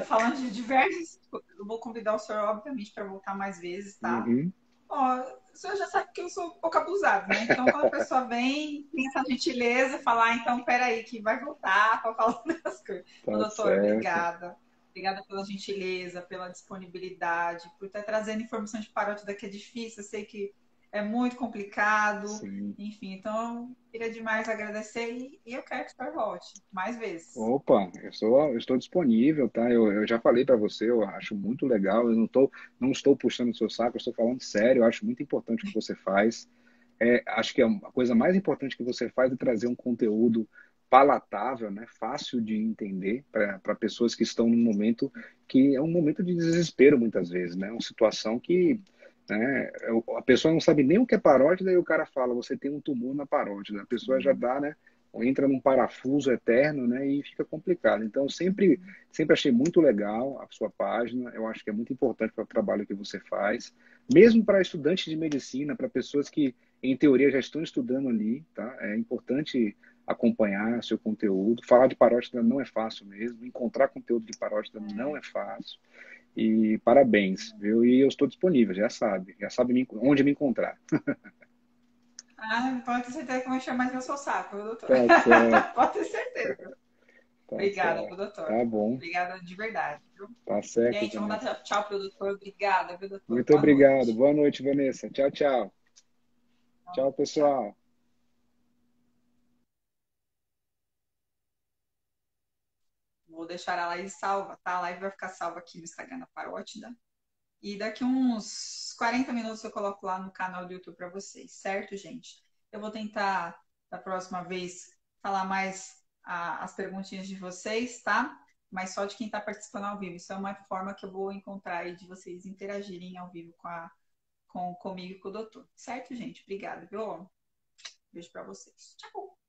falando de diversos. Eu vou convidar o senhor, obviamente, para voltar mais vezes, tá? Uhum. Ó, o senhor já sabe que eu sou um pouco abusado, né? Então, quando a pessoa vem, tem essa gentileza, falar, então, peraí, que vai voltar para falar das coisas. Ô, Tá doutor, certo. obrigada. Obrigada pela gentileza, pela disponibilidade, por estar trazendo informação de parótida que é difícil. Eu sei que é muito complicado. Sim. Enfim, então, eu queria demais agradecer e eu quero que o senhor volte mais vezes. Opa, eu estou disponível, tá? Eu já falei para você, eu acho muito legal. Eu não estou puxando o seu saco, eu estou falando sério. Eu acho muito importante o que você faz. Acho que a coisa mais importante que você faz é trazer um conteúdo palatável, né? Fácil de entender para pessoas que estão num momento que é um momento de desespero, muitas vezes, né? Uma situação que, né, a pessoa não sabe nem o que é parótida e o cara fala, você tem um tumor na parótida. A pessoa já dá, né? Entra num parafuso eterno, né? E fica complicado. Então, sempre achei muito legal a sua página. Eu acho que é muito importante para o trabalho que você faz, mesmo para estudantes de medicina, para pessoas que em teoria já estão estudando ali, tá? É importante acompanhar seu conteúdo. Falar de parótida não é fácil mesmo, encontrar conteúdo de parótida não é fácil. E parabéns, viu? E eu estou disponível, já sabe onde me encontrar. Ah, pode ter certeza que vão encher mais meu seu saco, viu, doutor? Tá certo, Pode ter certeza. tá Obrigada, viu, certo. doutor? Tá bom, Obrigada de verdade, viu? tá certo, Gente, vamos Vanessa. dar tchau pro doutor. Obrigada, viu, doutor? Muito Boa obrigado. noite. Boa noite, Vanessa. Tchau, tchau. Tchau, Tchau. pessoal. Vou deixar a live salva, tá? A live vai ficar salva aqui no Instagram da Parótida. E daqui uns 40 minutos eu coloco lá no canal do YouTube para vocês, certo, gente? Eu vou tentar, da próxima vez, falar mais as perguntinhas de vocês, tá? Mas só de quem está participando ao vivo. Isso é uma forma que eu vou encontrar aí de vocês interagirem ao vivo comigo e com o doutor. Certo, gente? Obrigada, viu? Beijo para vocês. Tchau!